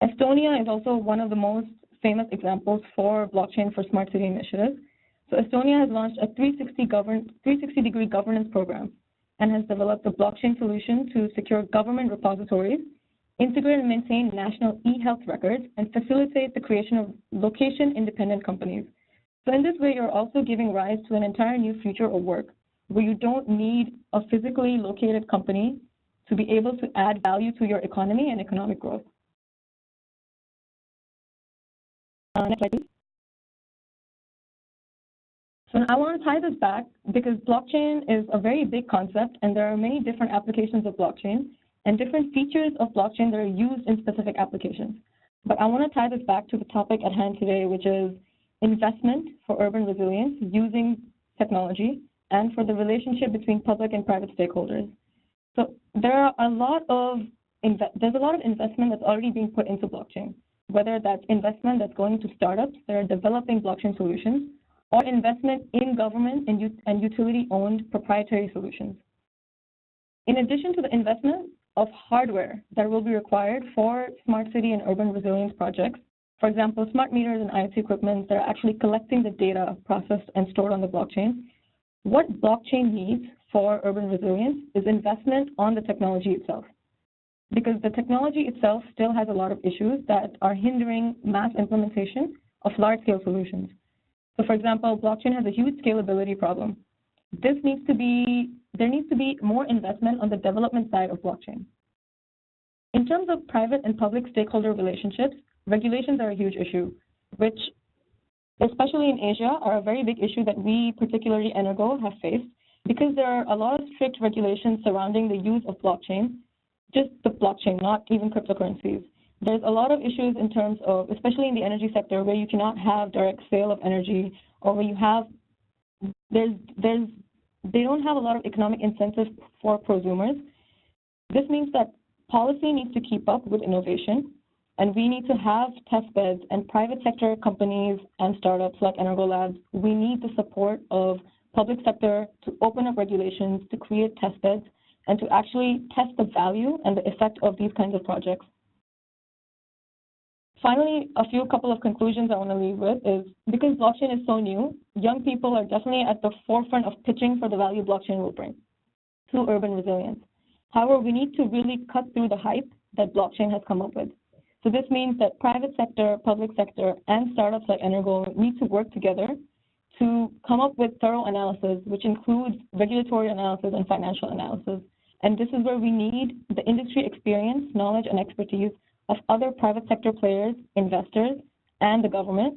S4: Estonia is also one of the most famous examples for blockchain for smart city initiatives. So Estonia has launched a 360-degree governance program and has developed a blockchain solution to secure government repositories integrate and maintain national e-health records, and facilitate the creation of location-independent companies. So in this way, you're also giving rise to an entire new future of work, where you don't need a physically located company to be able to add value to your economy and economic growth. Next slide, please. So I want to tie this back because blockchain is a very big concept, and there are many different applications of blockchain and different features of blockchain that are used in specific applications. But I want to tie this back to the topic at hand today, which is investment for urban resilience using technology and for the relationship between public and private stakeholders. So there's a lot of investment that's already being put into blockchain, whether that's investment that's going to startups that are developing blockchain solutions, or investment in government and utility-owned proprietary solutions. In addition to the investment of hardware that will be required for smart city and urban resilience projects, for example, smart meters and IoT equipment that are actually collecting the data processed and stored on the blockchain, what blockchain needs for urban resilience is investment on the technology itself. Because the technology itself still has a lot of issues that are hindering mass implementation of large-scale solutions. So for example, blockchain has a huge scalability problem. There needs to be more investment on the development side of blockchain. In terms of private and public stakeholder relationships, regulations are a huge issue, which, especially in Asia, are a very big issue that we, particularly Energo, have faced, because there are a lot of strict regulations surrounding the use of blockchain, just the blockchain, not even cryptocurrencies. There's a lot of issues in terms of, especially in the energy sector, where you cannot have direct sale of energy, or where you have, they don't have a lot of economic incentives for prosumers. This means that policy needs to keep up with innovation, and we need to have test beds, and private sector companies and startups like Energo Labs, we need the support of public sector to open up regulations, to create test beds, and to actually test the value and the effect of these kinds of projects. Finally, couple of conclusions I want to leave with is, because blockchain is so new, young people are definitely at the forefront of pitching for the value blockchain will bring to urban resilience. However, we need to really cut through the hype that blockchain has come up with. So this means that private sector, public sector, and startups like Energo need to work together to come up with thorough analysis, which includes regulatory analysis and financial analysis. And this is where we need the industry experience, knowledge, and expertise of other private sector players, investors, and the government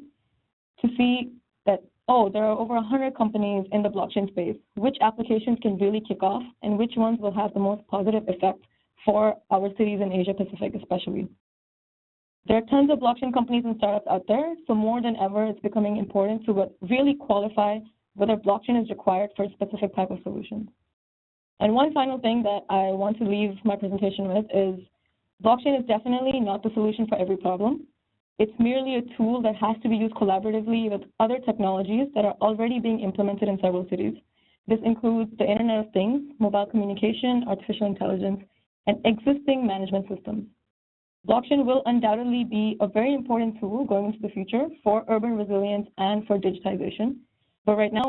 S4: to see that, oh, there are over 100 companies in the blockchain space. Which applications can really kick off, and which ones will have the most positive effect for our cities in Asia Pacific especially. There are tons of blockchain companies and startups out there, so more than ever, it's becoming important to really qualify whether blockchain is required for a specific type of solution. And one final thing that I want to leave my presentation with is blockchain is definitely not the solution for every problem. It's merely a tool that has to be used collaboratively with other technologies that are already being implemented in several cities. This includes the Internet of Things, mobile communication, artificial intelligence, and existing management systems. Blockchain will undoubtedly be a very important tool going into the future for urban resilience and for digitization. But right now,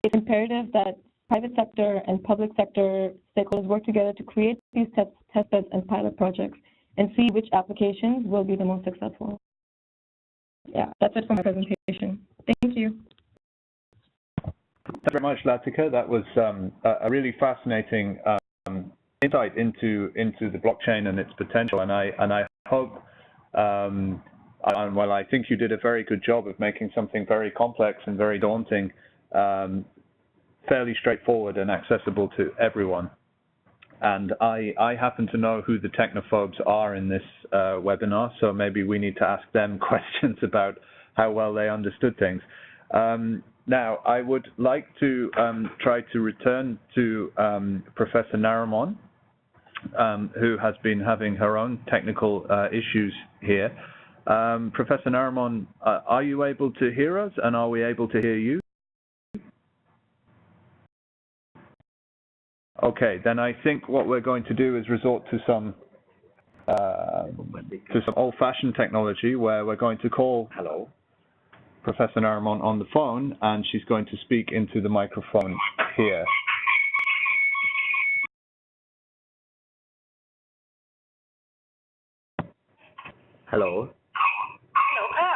S4: it's imperative that private sector and public sector stakeholders work together to create these test beds and pilot projects and see which applications will be the most successful. Yeah, that's it for my presentation. Thank you.
S1: Thank you very much, Lathika. That was a really fascinating insight into the blockchain and its potential, and I hope, well, I think you did a very good job of making something very complex and very daunting fairly straightforward and accessible to everyone. And I happen to know who the technophobes are in this webinar, so maybe we need to ask them questions about how well they understood things. Now, I would like to try to return to Professor Narumol, who has been having her own technical issues here. Professor Narumol, are you able to hear us, and are we able to hear you? Okay, then I think what we're going to do is resort to some old-fashioned technology, where we're going to call Professor Narumol on the phone, and she's going to speak into the microphone here.
S5: ฮัลโหล
S6: ฮัลโหลค่ะ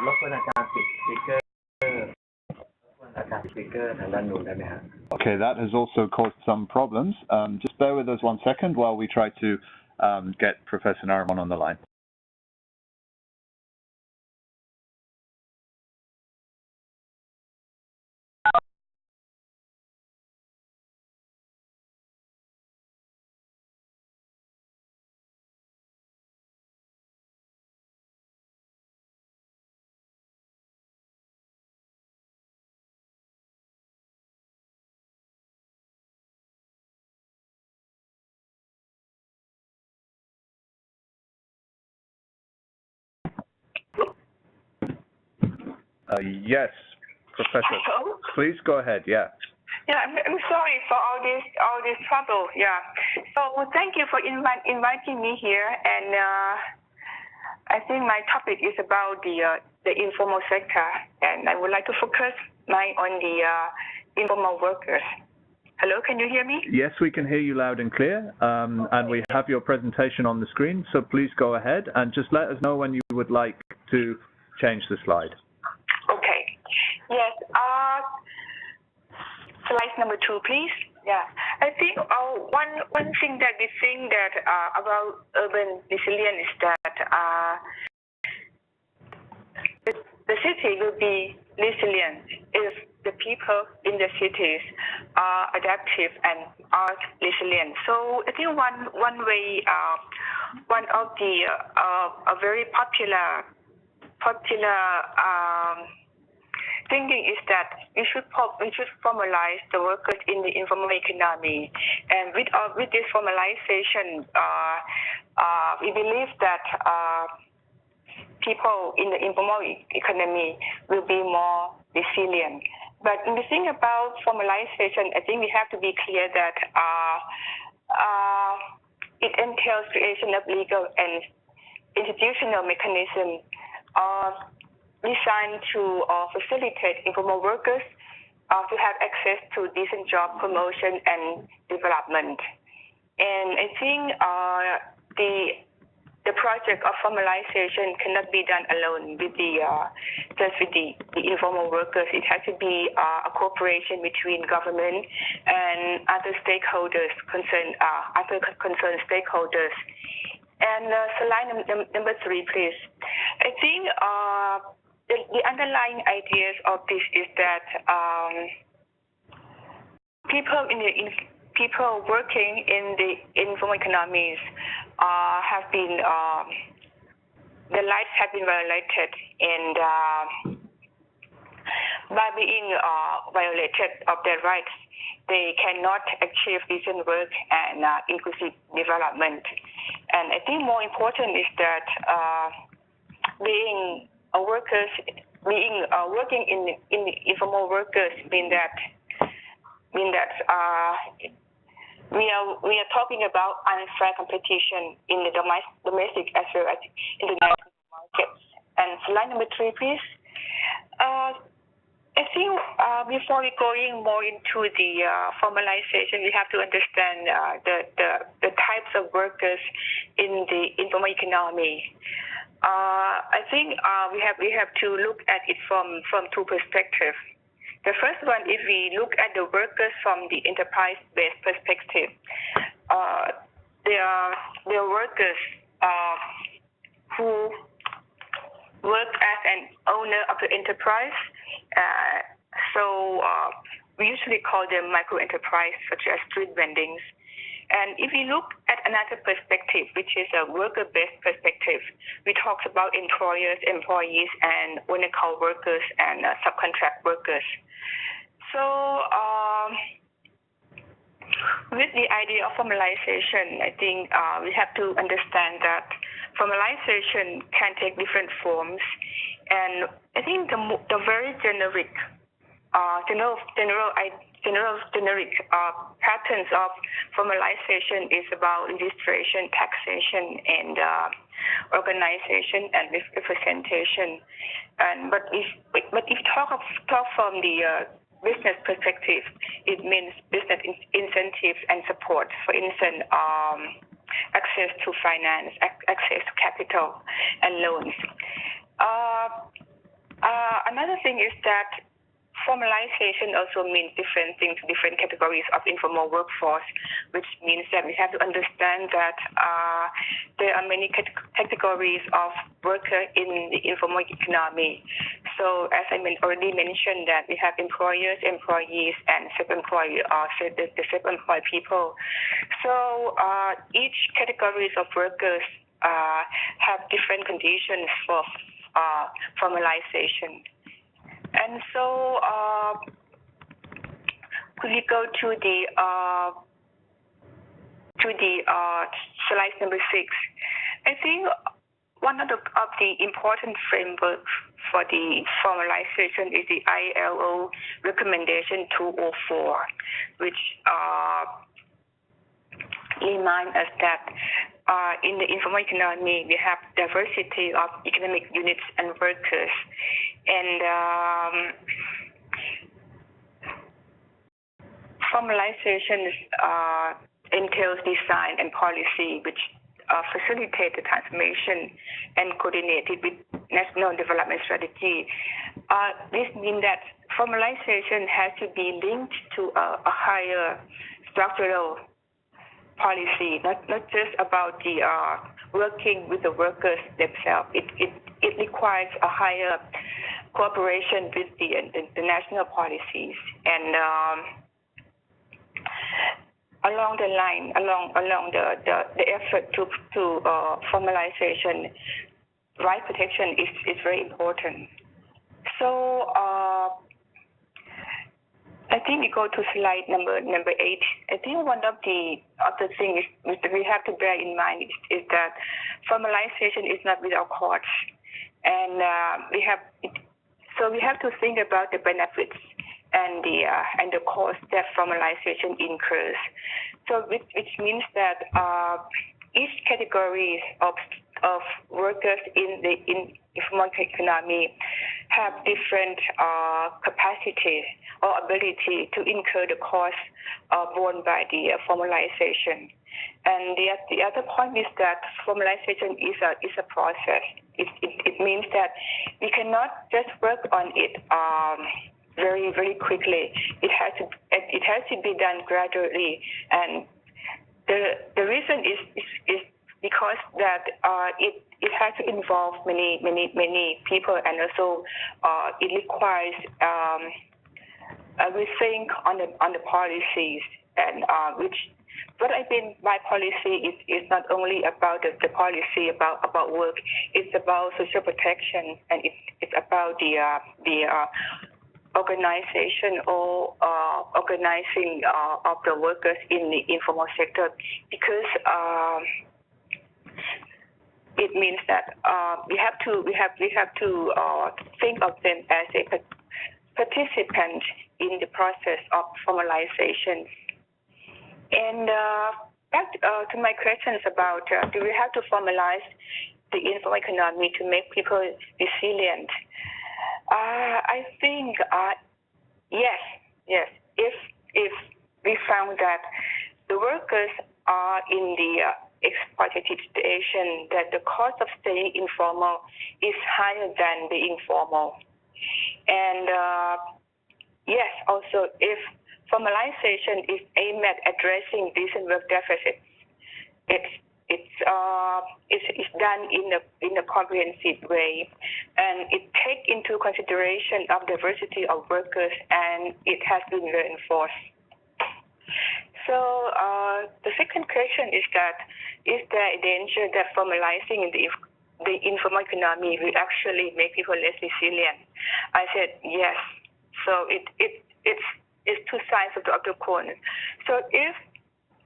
S5: รบกวนอาจารย์ปิดสปีกเกอร์อาจารย์ปิดสปีกเกอร์ทางด้านนู้นได้ไหมครับ
S1: Okay, that has also caused some problems. Just bear with us 1 second while we try to get Professor Narumol on the line. Yes, Professor.
S6: Hello?
S1: Please go ahead. Yeah.
S6: Yeah, I'm sorry for all this trouble. Yeah. So thank you for inviting me here, and I think my topic is about the informal sector, and I would like to focus on the informal workers. Hello, can you hear me?
S1: Yes, we can hear you loud and clear, and we have your presentation on the screen. So please go ahead and just let us know when you would like to change the slide.
S6: Okay. Yes. Slide number 2, please. Yeah. I think one thing that we think that about urban resilience is that the city will be resilient if the people in the cities are adaptive and are resilient. So I think one way, one of the a very popular thinking is that we should formalize the workers in the informal economy, and with this formalization, we believe that people in the informal economy will be more resilient. But in the thing about formalization, I think we have to be clear that it entails creation of legal and institutional mechanisms designed to facilitate informal workers to have access to decent job promotion and development. And I think the project of formalization cannot be done alone with just with the informal workers. It has to be a cooperation between government and other stakeholders, other concerned stakeholders. And slide number 3, please. I think the underlying ideas of this is that people working in the informal economies have been their lives have been violated, and by being violated of their rights, they cannot achieve decent work and inclusive development. And I think more important is that working in the informal workers mean that we are talking about unfair competition in the domestic as well as international markets. And slide number 3, please. I think before we going more into the formalization, we have to understand the types of workers in the informal economy. I think we have to look at it from 2 perspectives. The first one, if we look at the workers from the enterprise-based perspective, they are workers who work as an owner of the enterprise. So we usually call them micro-enterprise, such as street vendings. And if we look at another perspective, which is a worker-based perspective, we talk about employers, employees, and on-call workers and subcontract workers. So with the idea of formalization, I think we have to understand that formalization can take different forms, and I think the very generic patterns of formalization is about registration, taxation, and organization and representation. But if talk from the business perspective, it means business incentives and support. For instance, access to finance, access to capital and loans. Another thing is that formalization also means different things to different categories of informal workforce, which means that we have to understand that there are many categories of workers in the informal economy. So as I already mentioned that we have employers, employees, and self-employed, the self-employed people. So each categories of workers have different conditions for formalization. And so, could we go to the slide number 6? I think one of the important frameworks for the formalization is the ILO recommendation 204, which reminds us that in the informal economy, we have diversity of economic units and workers. And formalization entails design and policy, which facilitate the transformation and coordinate it with national development strategy. This means that formalization has to be linked to a higher structural policy, not just about the working with the workers themselves. It requires a higher cooperation with the national policies, and along the line, along the effort to formalization, right protection is very important. So I think we go to slide number 8. I think one of the things that we have to bear in mind is that formalization is not without costs, and we have to think about the benefits and the cost that formalization incurs. So which means that each category of workers in the informal economy have different capacity or ability to incur the cost borne by the formalization. And the other point is that formalization is a process. It means that we cannot just work on it very, very quickly. It has to be done gradually, and the reason is because that it has to involve many people, and also it requires a rethink on the policies, and which what I mean by policy is not only about the policy about work. It's about social protection, and it's about the organization or organizing of the workers in the informal sector, because it means that we have to think of them as a participant in the process of formalization. And back to my questions about do we have to formalize the informal economy to make people resilient? I think yes. If we found that the workers are in the exploitative situation, that the cost of staying informal is higher than being formal, and yes, also if formalization is aimed at addressing decent work deficits, it's done in a comprehensive way, and it takes into consideration of diversity of workers, and it has been reinforced. So the second question is that is there a danger that formalizing the informal economy will actually make people less resilient? I said yes. So it's two sides of the coin. So if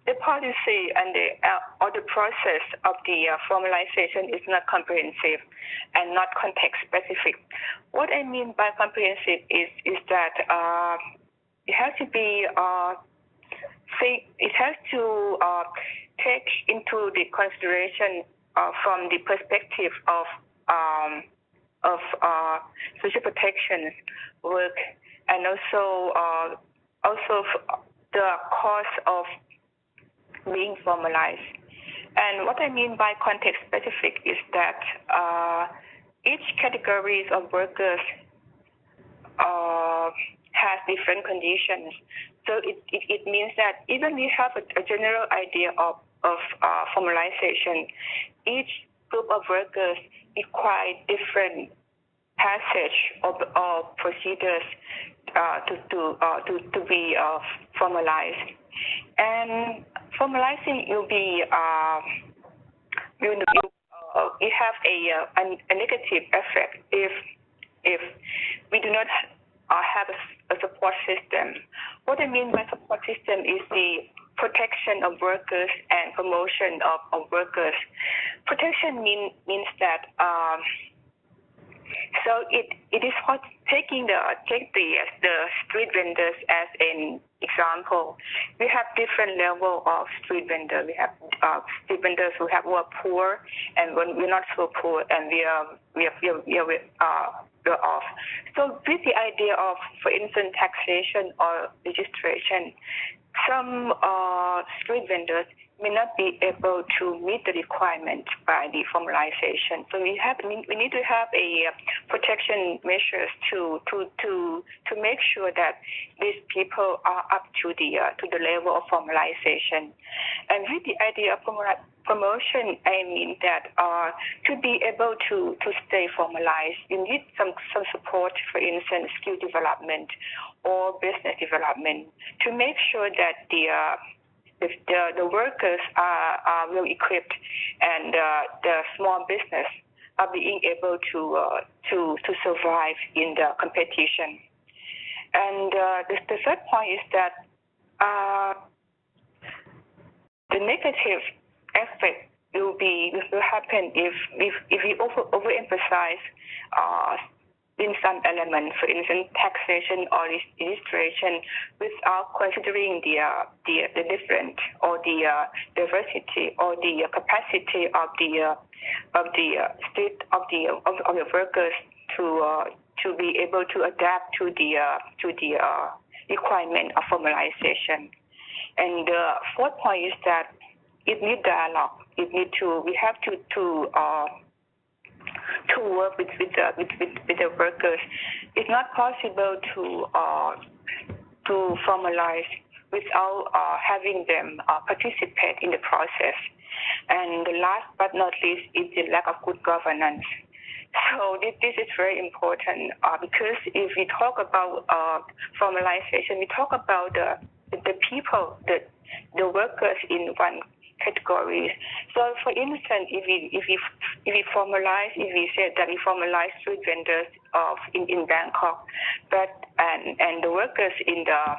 S6: the policy and the process of the formalization is not comprehensive and not context specific. What I mean by comprehensive is that it has to be take into the consideration from the perspective of social protection work, and also the cost of being formalized. And what I mean by context specific is that each categories of workers has different conditions. So it means that even we have a general idea of formalization, each group of workers require different passage of procedures to be formalized. And formalizing will be we have a negative effect if we do not have a support system. What I mean by support system is the protection of workers and promotion of workers. Protection means that so it is what take the street vendors as an example. We have different level of street vendors. We have street vendors who are poor, and when we're not so poor, and we are off. So with the idea of, for instance, taxation or registration, some street vendors may not be able to meet the requirement by the formalization. So we need to have a protection measures to make sure that these people are up to the level of formalization. And with the idea of promotion, I mean that to be able to stay formalized, you need some support, for instance, skill development or business development, to make sure that the workers are well equipped, and the small business are being able to survive in the competition. And the third point is that the negative effect will happen if we overemphasize in some elements, for instance, taxation or registration, without considering the different or the diversity or the capacity of the state of the workers to be able to adapt to the requirement of formalization. And the fourth point is that it needs dialogue. We have to work with the workers. It's not possible to formalize without having them participate in the process. And the last but not least is the lack of good governance. So this is very important because if we talk about formalization, we talk about the people, the workers in one categories. So, for instance, if we formalize, if we say that we formalize street vendors in Bangkok, and the workers in the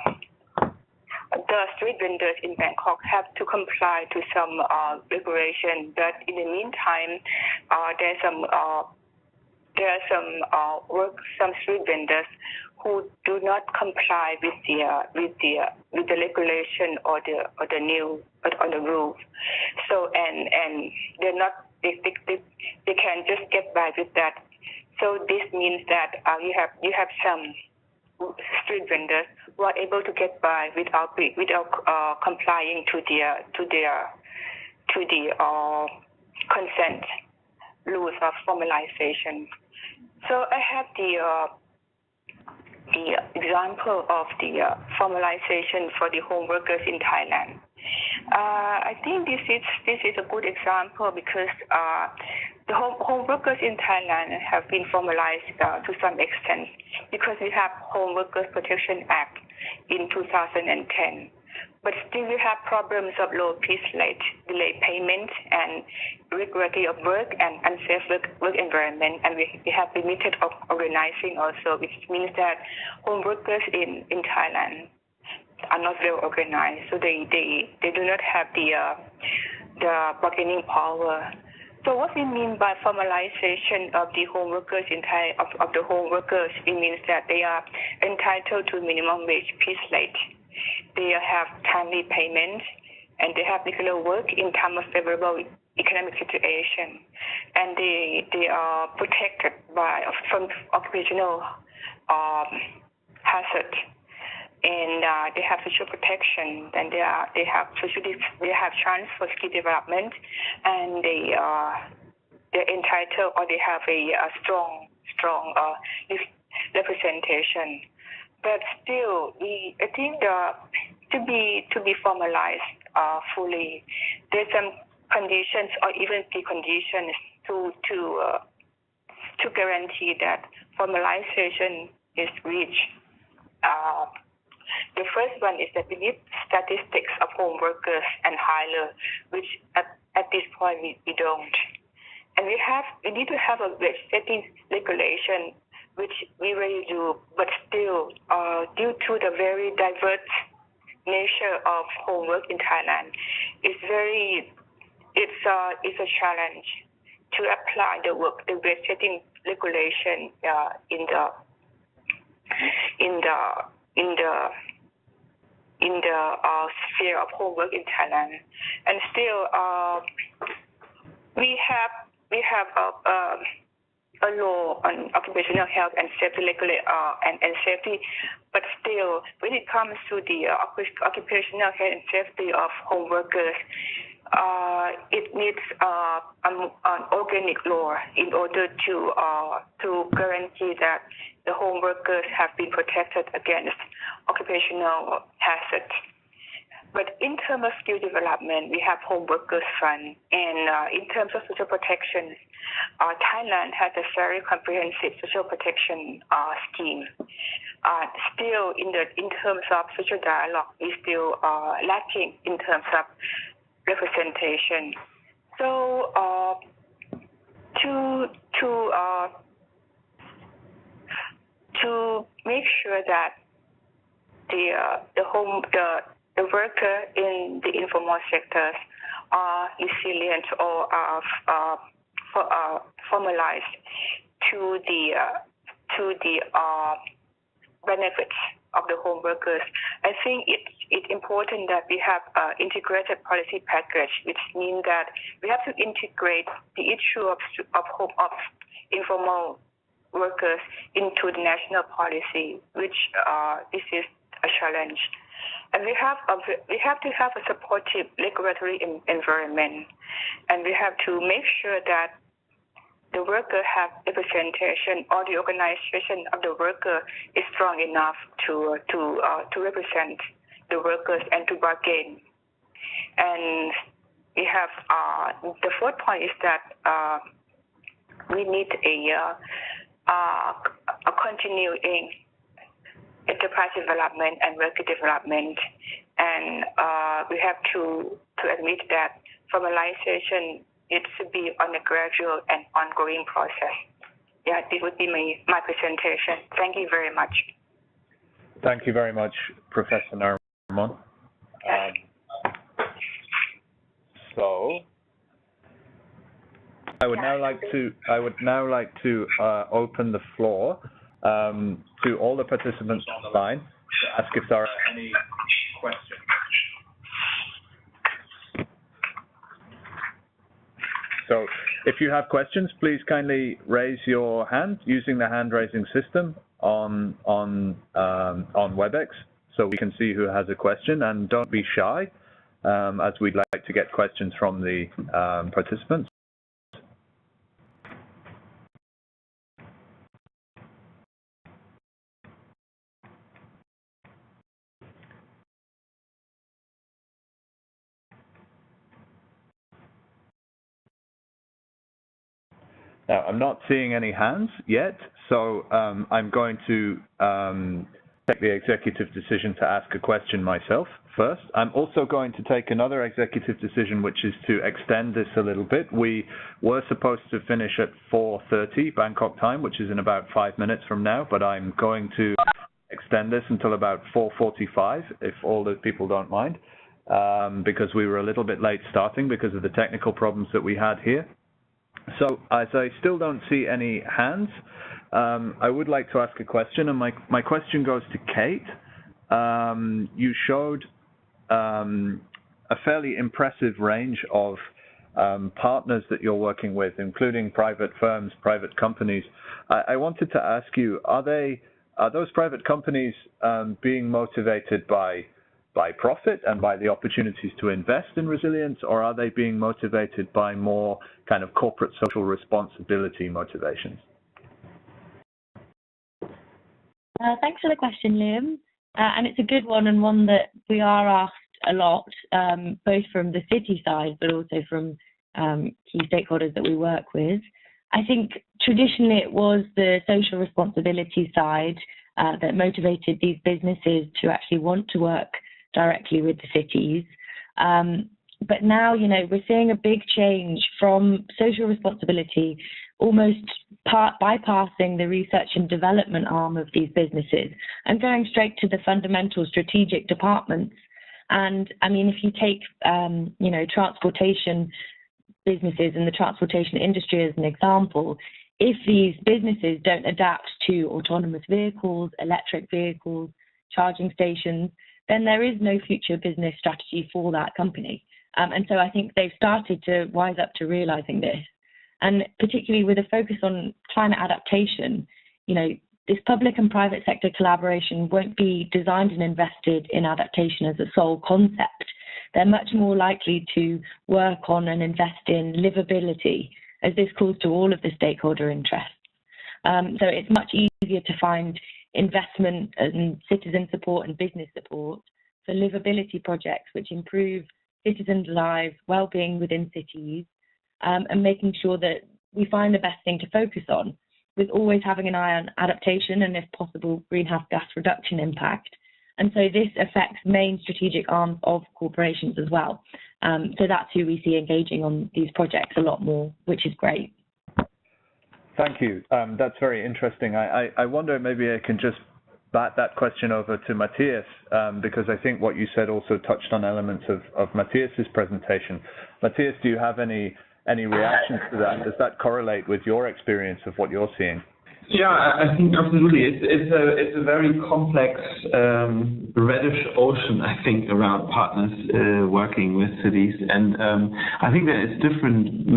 S6: street vendors in Bangkok have to comply to some regulation, but in the meantime, there are some street vendors who do not comply with the regulation or the new on the rule. So and they're not they can just get by with that. So this means that you have some street vendors who are able to get by without complying to the consent rules of formalization. So I have the example of the formalization for the home workers in Thailand. I think this is a good example because the home workers in Thailand have been formalized to some extent because we have Home Workers Protection Act in 2010. But still we have problems of low piece rate, delayed payment, and irregularity of work and unsafe work environment. And we have limited organizing also, which means that home workers in Thailand are not well organized. So they do not have the bargaining power. So what we mean by formalization of the home workers in Thai, of the home workers, it means that they are entitled to minimum wage piece rate. They have timely payment, and they have regular work in time of favorable economic situation, and they are protected from occupational hazard. and they have social protection, and they have chance for skill development, and they're entitled, or they have a strong representation. But still, I think to be formalized fully, there's some conditions or even preconditions to guarantee that formalization is reached. The first one is that we need statistics of home workers and hire, which at this point we don't. And we need to have a wage setting regulation, which we really do, but still, due to the very diverse nature of homework in Thailand, it's a challenge to apply the wage setting regulation in the sphere of homework in Thailand. And still, we have a law on occupational health and safety and safety, but still, when it comes to the occupational health and safety of home workers, it needs an organic law in order to guarantee that the home workers have been protected against occupational hazards. But in terms of skill development, we have home workers fund, and in terms of social protection, Thailand has a very comprehensive social protection scheme. Still, in terms of social dialogue, is still lacking in terms of representation. So to make sure that the worker in the informal sectors are resilient or are formalized to the benefits of the home workers. I think it's important that we have an integrated policy package, which means that we have to integrate the issue of informal workers into the national policy, which this is a challenge. And we have to have a supportive regulatory environment, and we have to make sure that the worker have representation, or the organization of the worker is strong enough to represent the workers and to bargain. And we have the fourth point is that we need a continuing enterprise development and worker development, and we have to admit that formalization needs to be on a gradual and ongoing process. Yeah, this would be my presentation. Thank you very much.
S1: Thank you very much, Professor Narumol. So I would now like to open the floor to all the participants on the line to ask if there are any questions. So if you have questions, please kindly raise your hand using the hand raising system on WebEx, so we can see who has a question, and don't be shy, as we'd like to get questions from the participants. Now, I'm not seeing any hands yet, so I'm going to take the executive decision to ask a question myself first. I'm also going to take another executive decision, which is to extend this a little bit. We were supposed to finish at 4:30 Bangkok time, which is in about 5 minutes from now, but I'm going to extend this until about 4:45, if all the people don't mind, because we were a little bit late starting because of the technical problems that we had here. So as I still don't see any hands, I would like to ask a question, and my question goes to Kate. You showed a fairly impressive range of partners that you're working with, including private firms, private companies. I wanted to ask you, are they are those private companies being motivated by profit and by the opportunities to invest in resilience, or are they being motivated by more kind of corporate social responsibility motivations?
S3: Thanks for the question, Liam. And it's a good one, and one that we are asked a lot, both from the city side, but also from key stakeholders that we work with. I think traditionally it was the social responsibility side that motivated these businesses to actually want to work directly with the cities. But now, we're seeing a big change from social responsibility, almost bypassing the research and development arm of these businesses and going straight to the fundamental strategic departments. And I mean, if you take, transportation businesses and the transportation industry as an example, if these businesses don't adapt to autonomous vehicles, electric vehicles, charging stations, then there is no future business strategy for that company. And so I think they've started to wise up to realizing this. And particularly with a focus on climate adaptation, this public and private sector collaboration won't be designed and invested in adaptation as a sole concept. They're much more likely to work on and invest in livability, as this calls to all of the stakeholder interests. So it's much easier to find investment and citizen support and business support for livability projects which improve citizens' lives, well-being within cities, and making sure that we find the best thing to focus on, with always having an eye on adaptation and, if possible, greenhouse gas reduction impact. And so this affects main strategic arms of corporations as well. So that's who we see engaging on these projects a lot more, which is great.
S1: Thank you. That's very interesting. I wonder, maybe I can just bat that question over to Mathias, because I think what you said also touched on elements of Matthias's presentation. Matthias, do you have any reactions to that? Does that correlate with your experience of what you're seeing?
S2: Yeah, I think absolutely. It's a very complex reddish ocean, I think, around partners working with cities, and I think there is different.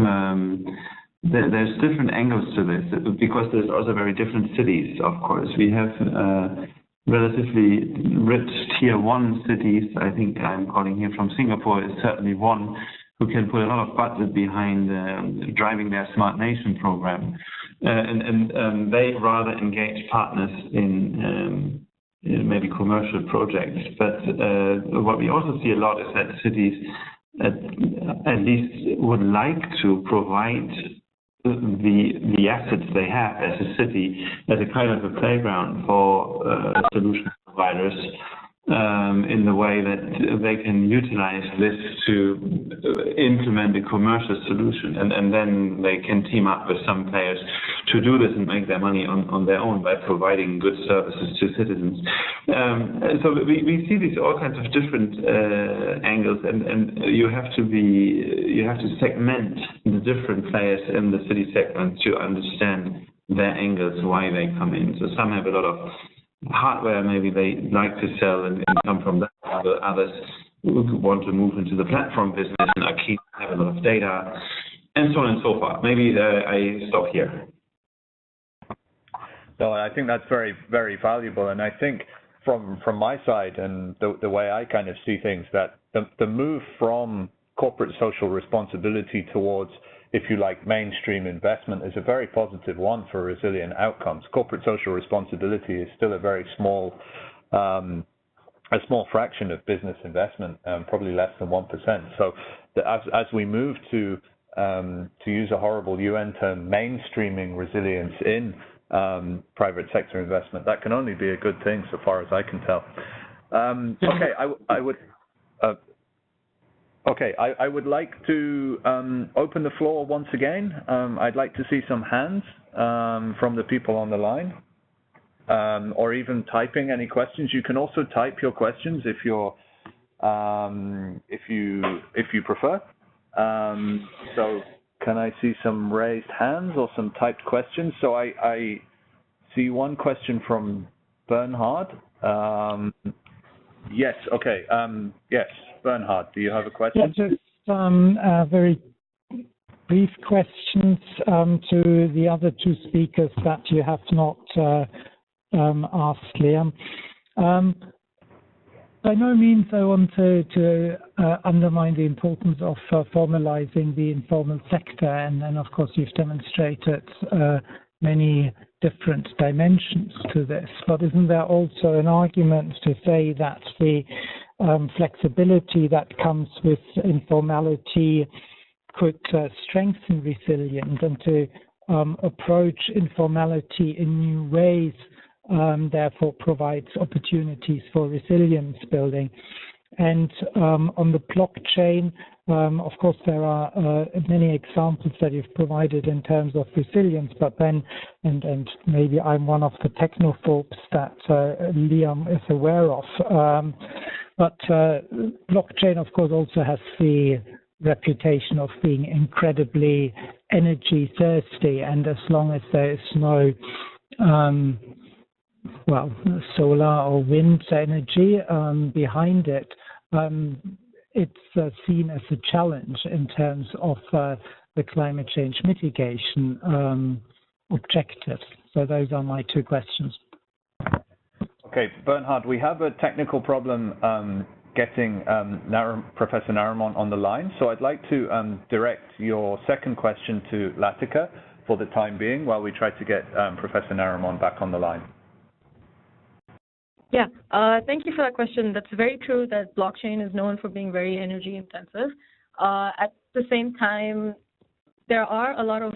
S2: There's different angles to this, because there's also very different cities. Of course, we have relatively rich tier 1 cities. I think I'm calling here from Singapore is certainly one, who can put a lot of budget behind driving their Smart Nation program. And they rather engage partners in maybe commercial projects. But what we also see a lot is that cities at least would like to provide the assets they have as a city as a kind of a playground for solution providers, in the way that they can utilize this to implement a commercial solution, and then they can team up with some players to do this and make their money on their own by providing good services to citizens. So we see these all kinds of different angles, and you have to segment the different players in the city segment to understand their angles, why they come in. So some have a lot of hardware, maybe they like to sell and come from that. Others want to move into the platform business and are keen to have a lot of data, and so on and so forth. Maybe I stop here.
S1: No, I think that's very, very valuable, and I think from my side and the way I kind of see things, that the move from corporate social responsibility towards, if you like, mainstream investment is a very positive one for resilient outcomes. Corporate social responsibility is still a very small fraction of business investment, probably less than 1%. So as we move to use a horrible UN term, mainstreaming resilience in private sector investment, that can only be a good thing so far as I can tell. I would like to open the floor once again. I'd like to see some hands from the people on the line, or even typing any questions. You can also type your questions if you prefer. So can I see some raised hands or some typed questions? So I see one question from Bernhard. Yes. Okay. Yes. Bernhard, do you have a question?
S7: Yeah, just very brief questions to the other two speakers that you have not asked Liam. By no means I want to undermine the importance of formalizing the informal sector, and then of course you've demonstrated many different dimensions to this. But isn't there also an argument to say that the flexibility that comes with informality could strengthen resilience, and to approach informality in new ways therefore provides opportunities for resilience building? And on the blockchain, of course, there are many examples that you've provided in terms of resilience, but then, and maybe I'm one of the technophobes that Liam is aware of, but blockchain, of course, also has the reputation of being incredibly energy thirsty, and as long as there is no solar or wind energy behind it, it's seen as a challenge in terms of the climate change mitigation objectives. So those are my two questions.
S1: Okay, Bernhard, we have a technical problem getting Professor Narumol on the line, so I'd like to direct your second question to Lathika for the time being while we try to get Professor Narumol back on the line.
S4: Yeah, thank you for that question. That's very true that blockchain is known for being very energy intensive. At the same time, there are a lot of,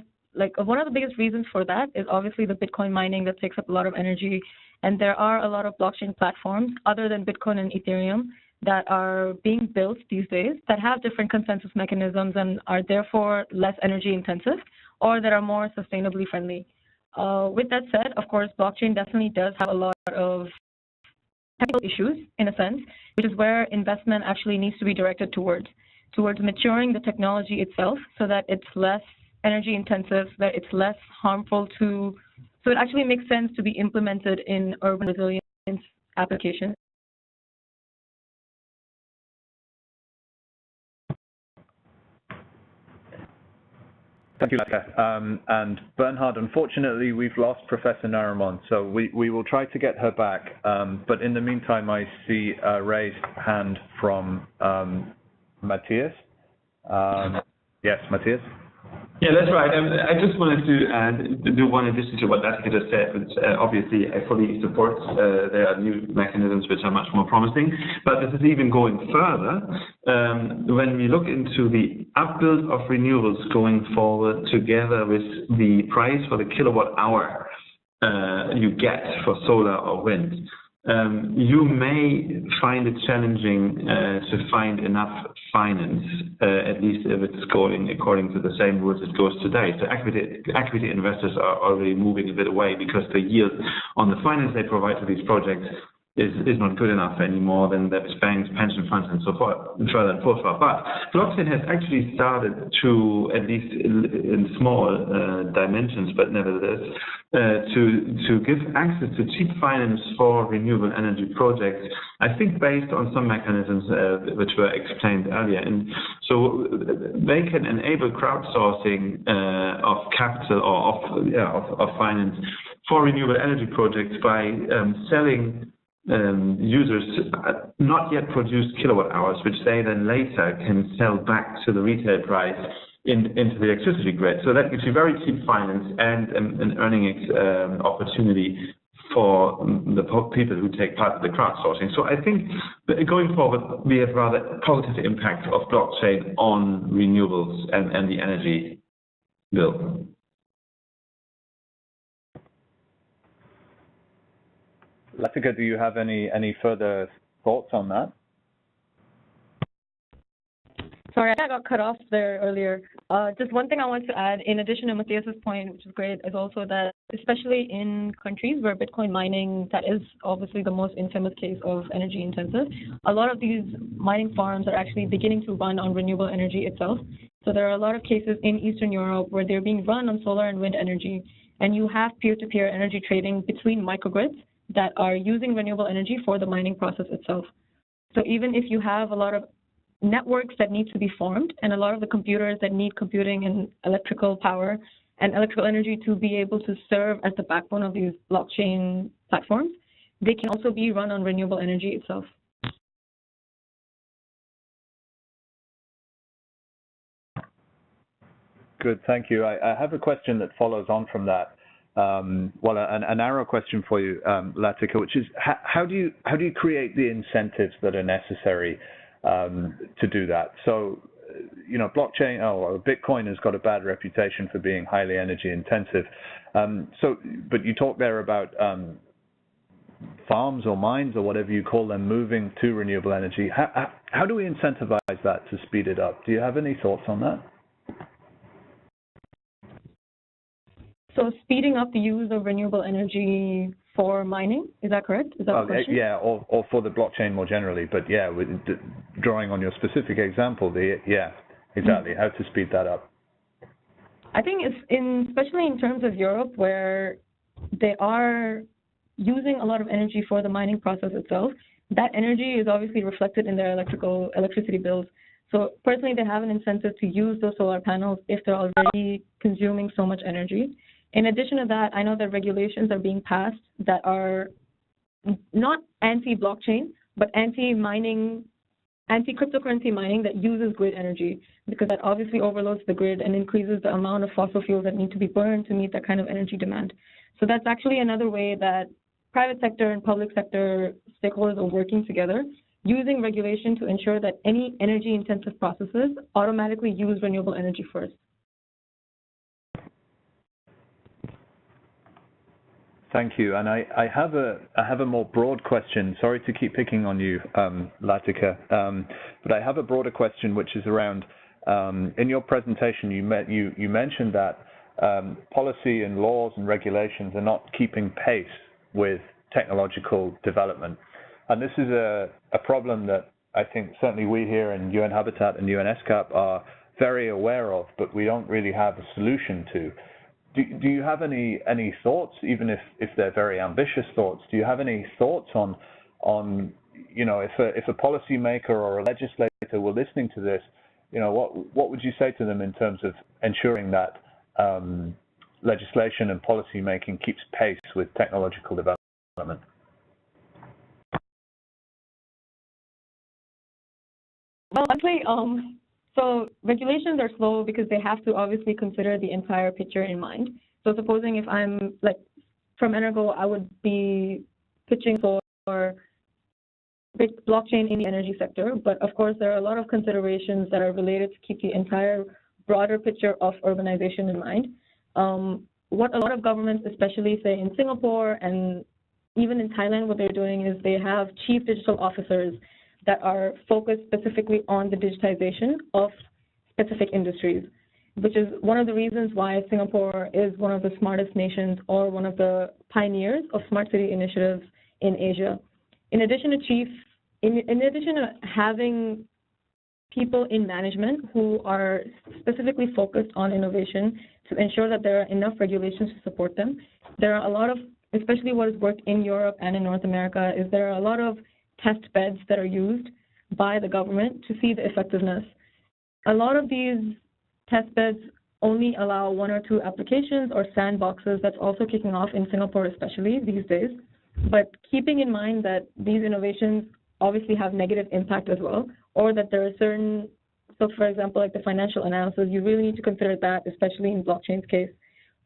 S4: one of the biggest reasons for that is obviously the Bitcoin mining that takes up a lot of energy. And there are a lot of blockchain platforms other than Bitcoin and Ethereum that are being built these days that have different consensus mechanisms and are therefore less energy intensive, or that are more sustainably friendly. With that said, of course, blockchain definitely does have a lot of technical issues, in a sense, which is where investment actually needs to be directed towards maturing the technology itself so that it's less energy intensive, that it's less harmful to, so it actually makes sense to be implemented in urban resilience applications.
S1: Thank you, Lathika. And Bernhard, unfortunately, we've lost Professor Narumol, so we will try to get her back. But in the meantime, I see a raised hand from Mathias. Yes, Mathias?
S2: Yeah, that's right. I just wanted to do one addition to what Lathika just said, which obviously I fully support. There are new mechanisms which are much more promising, but this is even going further. When we look into the upbuild of renewables going forward, together with the price for the kilowatt hour you get for solar or wind, you may find it challenging to find enough finance, at least if it's going according to the same rules it goes today. So equity investors are already moving a bit away because the yield on the finance they provide to these projects is not good enough anymore. Then there's banks, pension funds, and so forth, and further and forth. But blockchain has actually started to, at least in small dimensions, but nevertheless, to give access to cheap finance for renewable energy projects, I think based on some mechanisms which were explained earlier. And so they can enable crowdsourcing of capital or of finance for renewable energy projects by selling users not yet produced kilowatt hours, which they then later can sell back to the retail price into the electricity grid. So that gives you very cheap finance and an earning opportunity for the people who take part in the crowdsourcing. So I think that going forward, we have rather positive impact of blockchain on renewables and the energy bill.
S1: Lathika, do you have any further thoughts on that?
S4: Sorry, I got cut off there earlier. Just one thing I want to add, in addition to Mathias's point, which is great, is also that especially in countries where Bitcoin mining, that is obviously the most infamous case of energy intensive, a lot of these mining farms are actually beginning to run on renewable energy itself. So there are a lot of cases in Eastern Europe where they're being run on solar and wind energy, and you have peer-to-peer energy trading between microgrids that are using renewable energy for the mining process itself. So even if you have a lot of networks that need to be formed and a lot of the computers that need computing and electrical power and electrical energy to be able to serve as the backbone of these blockchain platforms, they can also be run on renewable energy itself.
S1: Good, thank you. I have a question that follows on from that. Well, a narrow question for you, Lathika, which is how do you create the incentives that are necessary to do that? So, you know, blockchain or Bitcoin has got a bad reputation for being highly energy intensive. But you talk there about farms or mines or whatever you call them moving to renewable energy. How do we incentivize that to speed it up? Do you have any thoughts on that?
S4: So speeding up the use of renewable energy for mining, is that correct? Is that the question?
S1: Yeah, or for the blockchain more generally, but yeah, drawing on your specific example, yeah, exactly, how to speed that up.
S4: I think it's especially in terms of Europe, where they are using a lot of energy for the mining process itself. That energy is obviously reflected in their electricity bills. So personally, they have an incentive to use those solar panels if they're already consuming so much energy. In addition to that, I know that regulations are being passed that are not anti-blockchain, but anti-mining, anti-cryptocurrency mining that uses grid energy, because that obviously overloads the grid and increases the amount of fossil fuels that need to be burned to meet that kind of energy demand. So that's actually another way that private sector and public sector stakeholders are working together, using regulation to ensure that any energy-intensive processes automatically use renewable energy first.
S1: Thank you. And I have a more broad question. Sorry to keep picking on you, Lathika, but I have a broader question, which is around, in your presentation, you mentioned that policy and laws and regulations are not keeping pace with technological development. And this is a problem that I think certainly we here in UN-Habitat and UN ESCAP are very aware of, but we don't really have a solution to. Do you have any thoughts, even if they're very ambitious thoughts? Do you have any thoughts on you know, if a policymaker or a legislator were listening to this, you know, what would you say to them in terms of ensuring that legislation and policy making keeps pace with technological development?
S4: Well, actually, so regulations are slow because they have to obviously consider the entire picture in mind. So supposing if I'm like from Energo, I would be pitching for blockchain in the energy sector, but of course there are a lot of considerations that are related to keep the entire broader picture of urbanization in mind. What a lot of governments, especially say in Singapore and even in Thailand, what they're doing is they have chief digital officers that are focused specifically on the digitization of specific industries, which is one of the reasons why Singapore is one of the smartest nations or one of the pioneers of smart city initiatives in Asia. In addition to having people in management who are specifically focused on innovation to ensure that there are enough regulations to support them, there are a lot of, especially what has worked in Europe and in North America, is there are a lot of test beds that are used by the government to see the effectiveness. A lot of these test beds only allow 1 or 2 applications or sandboxes. That's also kicking off in Singapore, especially these days. But keeping in mind that these innovations obviously have negative impact as well, or that there are certain, so for example, like the financial analysis, you really need to consider that, especially in blockchain's case.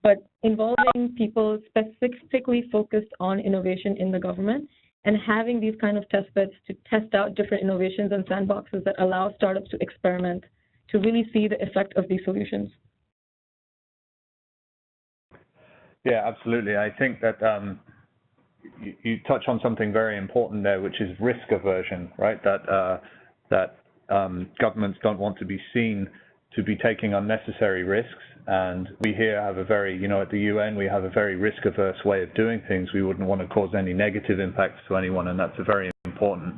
S4: But involving people specifically focused on innovation in the government and having these kind of test beds to test out different innovations and sandboxes that allow startups to experiment, to really see the effect of these solutions.
S1: Yeah, absolutely. I think that you touch on something very important there, which is risk aversion, right? That governments don't want to be seen to be taking unnecessary risks. And we here have a very, you know, at the UN, we have a very risk-averse way of doing things. We wouldn't want to cause any negative impacts to anyone, and that's a very important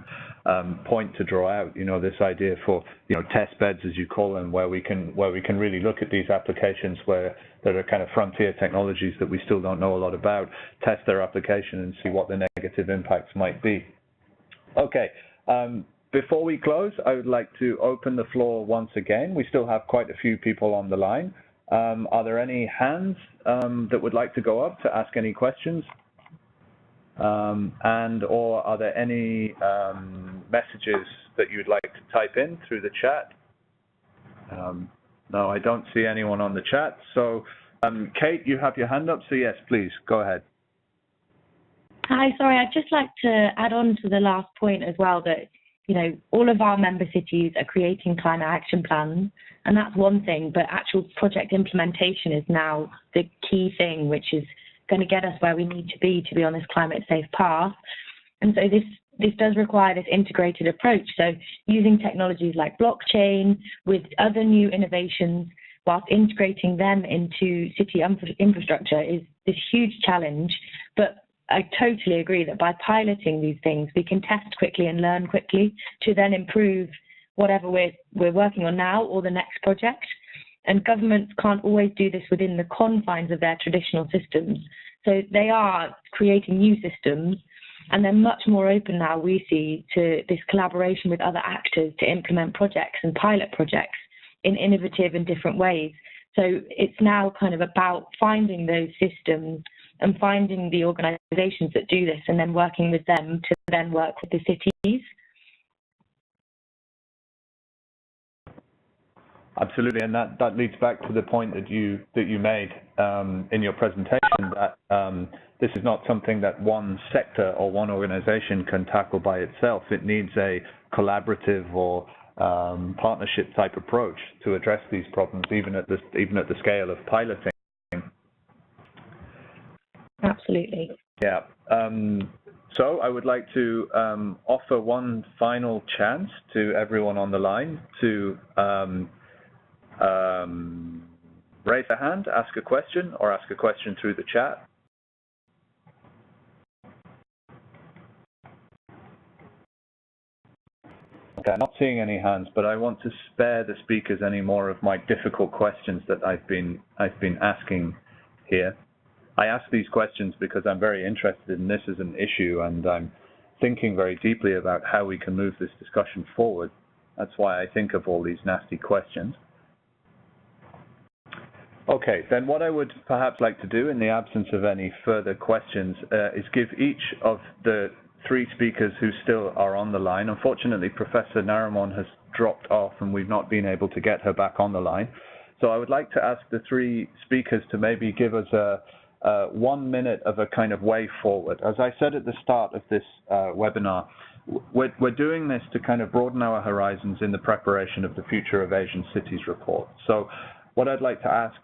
S1: point to draw out. You know, this idea for, you know, test beds, as you call them, where we can really look at these applications that are kind of frontier technologies that we still don't know a lot about, test their application and see what the negative impacts might be. Okay. Before we close, I would like to open the floor once again. We still have quite a few people on the line. Are there any hands that would like to go up to ask any questions? And or are there any messages that you'd like to type in through the chat? No, I don't see anyone on the chat. So, Kate, you have your hand up, so yes, please, go ahead.
S3: Hi, sorry, I'd just like to add on to the last point as well that, you know, all of our member cities are creating climate action plans, and that's one thing, but actual project implementation is now the key thing, which is going to get us where we need to be on this climate safe path. And so this does require this integrated approach. So using technologies like blockchain with other new innovations, whilst integrating them into city infrastructure is this huge challenge. But I totally agree that by piloting these things, we can test quickly and learn quickly to then improve whatever we're working on now or the next project. And governments can't always do this within the confines of their traditional systems. So they are creating new systems, and they're much more open now, we see, to this collaboration with other actors to implement projects and pilot projects in innovative and different ways. So it's now kind of about finding those systems and finding the organizations that do this and then working with them to then work with the cities.
S1: Absolutely, and that leads back to the point that you made in your presentation, that this is not something that one sector or one organization can tackle by itself. It needs a collaborative or partnership type approach to address these problems, even at the scale of piloting.
S3: Absolutely.
S1: Yeah. So I would like to offer one final chance to everyone on the line to raise a hand, ask a question, or ask a question through the chat. Okay, I'm not seeing any hands, but I want to spare the speakers any more of my difficult questions that I've been asking here. I ask these questions because I'm very interested in this as an issue, and I'm thinking very deeply about how we can move this discussion forward. That's why I think of all these nasty questions. Okay, then what I would perhaps like to do in the absence of any further questions is give each of the three speakers who still are on the line. Unfortunately, Professor Narumol has dropped off and we've not been able to get her back on the line. So I would like to ask the three speakers to maybe give us a 1 minute of a kind of way forward. As I said at the start of this webinar, we're doing this to kind of broaden our horizons in the preparation of the Future of Asian Cities report. So what I'd like to ask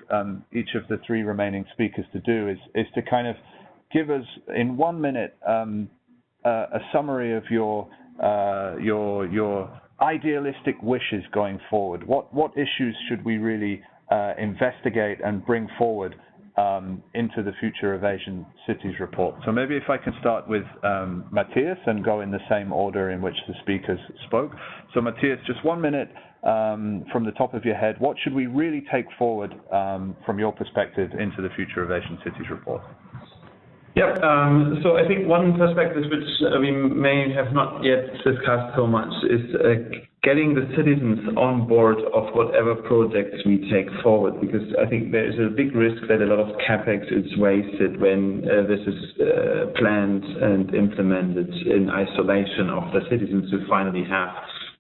S1: each of the three remaining speakers to do is to kind of give us, in 1 minute, a summary of your idealistic wishes going forward. What issues should we really investigate and bring forward into the Future of Asian Cities report? So maybe if I can start with Mathias and go in the same order in which the speakers spoke. So Mathias, just 1 minute from the top of your head, what should we really take forward from your perspective into the Future of Asian Cities report?
S2: Yeah, so I think one perspective which we may have not yet discussed so much is getting the citizens on board of whatever projects we take forward, because I think there is a big risk that a lot of capex is wasted when this is planned and implemented in isolation of the citizens who finally have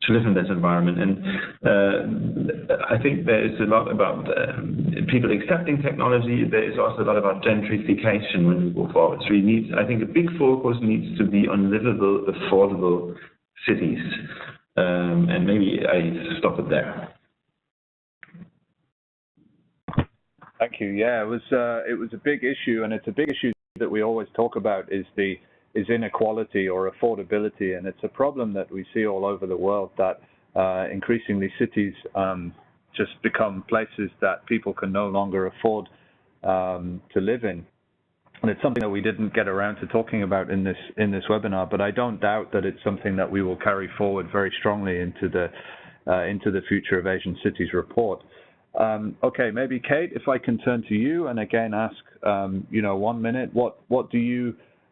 S2: to live in this environment. And I think there is a lot about people accepting technology. There is also a lot about gentrification when we go forward. So we need, I think a big focus needs to be on livable, affordable cities. And maybe I stop it there.
S1: Thank you. Yeah, it was a big issue, and it's a big issue that we always talk about is inequality or affordability, and it's a problem that we see all over the world, that increasingly cities just become places that people can no longer afford to live in. And it's something that we didn't get around to talking about in this webinar, but I don't doubt that it's something that we will carry forward very strongly into the Future of Asian Cities report. Okay, maybe Kate, if I can turn to you and again ask, 1 minute, what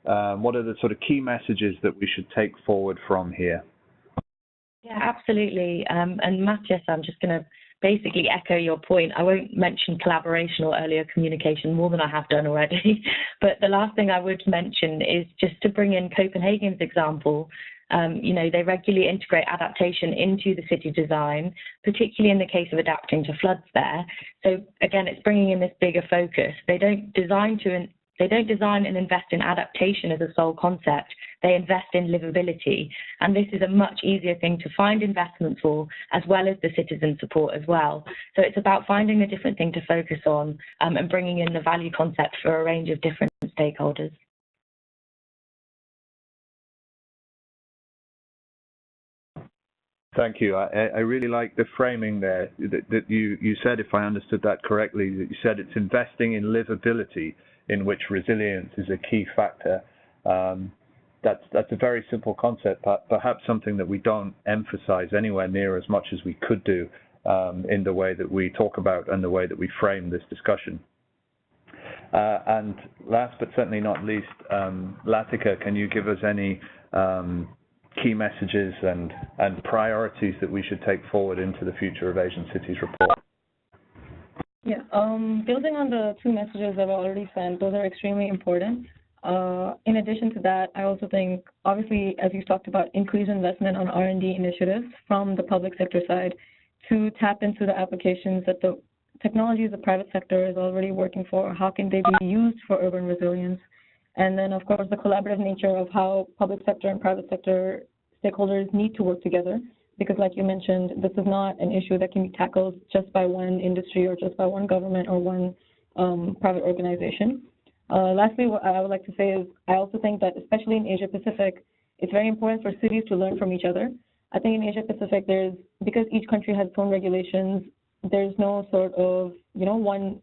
S1: are the sort of key messages that we should take forward from here?
S3: Yeah, absolutely. And Mathias, I'm just going to basically echo your point. I won't mention collaboration or earlier communication more than I have done already. But the last thing I would mention is just to bring in Copenhagen's example. They regularly integrate adaptation into the city design, particularly in the case of adapting to floods there. So again, it's bringing in this bigger focus. They don't design and invest in adaptation as a sole concept. They invest in livability. And this is a much easier thing to find investment for, as well as the citizen support as well. So it's about finding a different thing to focus on and bringing in the value concept for a range of different stakeholders.
S1: Thank you. I really like the framing there that you said, if I understood that correctly, that you said it's investing in livability, in which resilience is a key factor. That's a very simple concept, but perhaps something that we don't emphasize anywhere near as much as we could do in the way that we talk about and the way that we frame this discussion. And last but certainly not least, Lathika, can you give us any key messages and priorities that we should take forward into the Future of Asian Cities report?
S4: Yeah, building on the two messages I've already sent, those are extremely important. In addition to that, I also think, obviously, as you talked about, increased investment on R&D initiatives from the public sector side to tap into the applications that the technologies the private sector is already working for. How can they be used for urban resilience? And then, of course, the collaborative nature of how public sector and private sector stakeholders need to work together. Because like you mentioned, this is not an issue that can be tackled just by one industry or just by one government or one private organization. Lastly, what I would like to say is I also think that, especially in Asia Pacific, it's very important for cities to learn from each other. I think in Asia Pacific, because each country has its own regulations, there's no sort of, one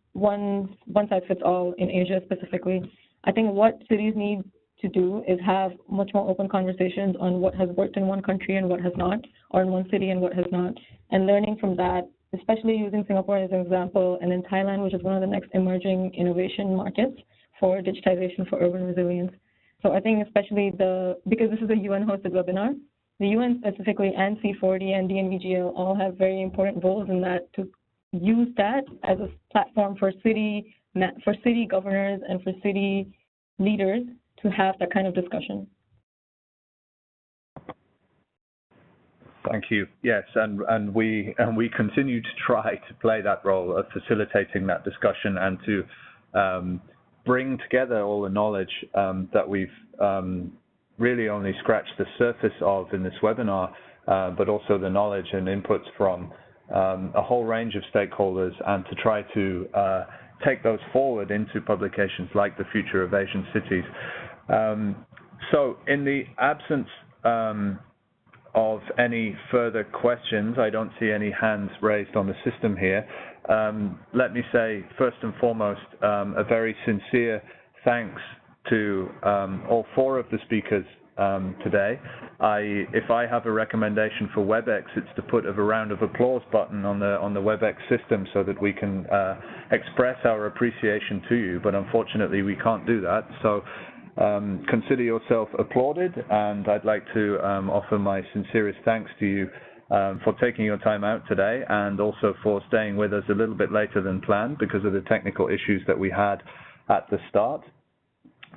S4: size fits all in Asia specifically. I think what cities need to do is have much more open conversations on what has worked in one country and what has not, or in one city and what has not, and learning from that, especially using Singapore as an example, and in Thailand, which is one of the next emerging innovation markets for digitization for urban resilience. So I think especially because this is a UN-hosted webinar, the UN specifically and C40 and DNVGL all have very important roles in that, to use that as a platform for city governors and for city leaders to have that kind of discussion.
S1: Thank you. Yes, and we continue to try to play that role of facilitating that discussion and to bring together all the knowledge that we've really only scratched the surface of in this webinar, but also the knowledge and inputs from a whole range of stakeholders, and to try to take those forward into publications like the Future of Asian Cities. So in the absence of any further questions, I don't see any hands raised on the system here. Let me say, first and foremost, a very sincere thanks to all four of the speakers today. If I have a recommendation for WebEx, it's to put a round of applause button on the WebEx system so that we can express our appreciation to you, but unfortunately we can't do that. So consider yourself applauded, and I'd like to offer my sincerest thanks to you for taking your time out today, and also for staying with us a little bit later than planned because of the technical issues that we had at the start.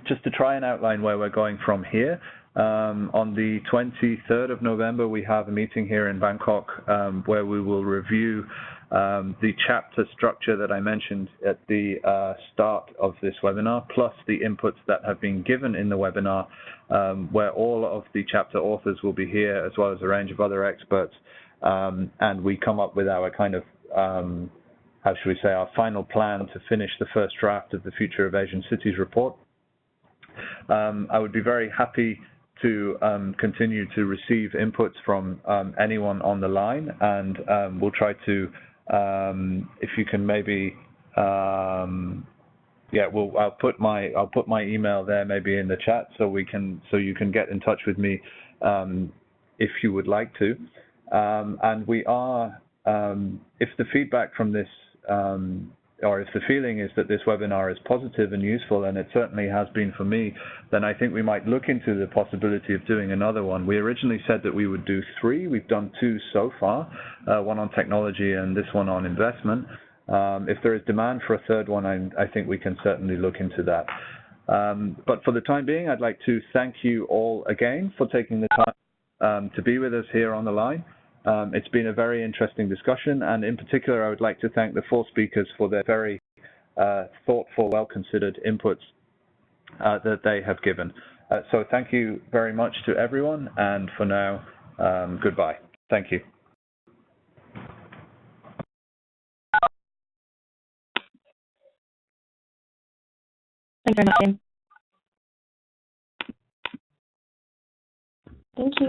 S1: Just to try and outline where we're going from here, on the 23rd of November, we have a meeting here in Bangkok where we will review the chapter structure that I mentioned at the start of this webinar, plus the inputs that have been given in the webinar, where all of the chapter authors will be here, as well as a range of other experts, and we come up with our kind of, how should we say, our final plan to finish the first draft of the Future of Asian Cities report. I would be very happy to continue to receive inputs from anyone on the line, and we'll try to, if you can maybe, I'll put my email there maybe in the chat so you can get in touch with me if you would like to, and we are, if the feedback from this or if the feeling is that this webinar is positive and useful, and it certainly has been for me, then I think we might look into the possibility of doing another one. We originally said that we would do 3. We've done 2 so far, one on technology and this one on investment. If there is demand for a third one, I think we can certainly look into that. But for the time being, I'd like to thank you all again for taking the time to be with us here on the line. It's been a very interesting discussion, and in particular, I would like to thank the 4 speakers for their very thoughtful, well-considered inputs that they have given. So thank you very much to everyone, and for now, goodbye. Thank you.
S3: Thank you very much, Tim. Thank you.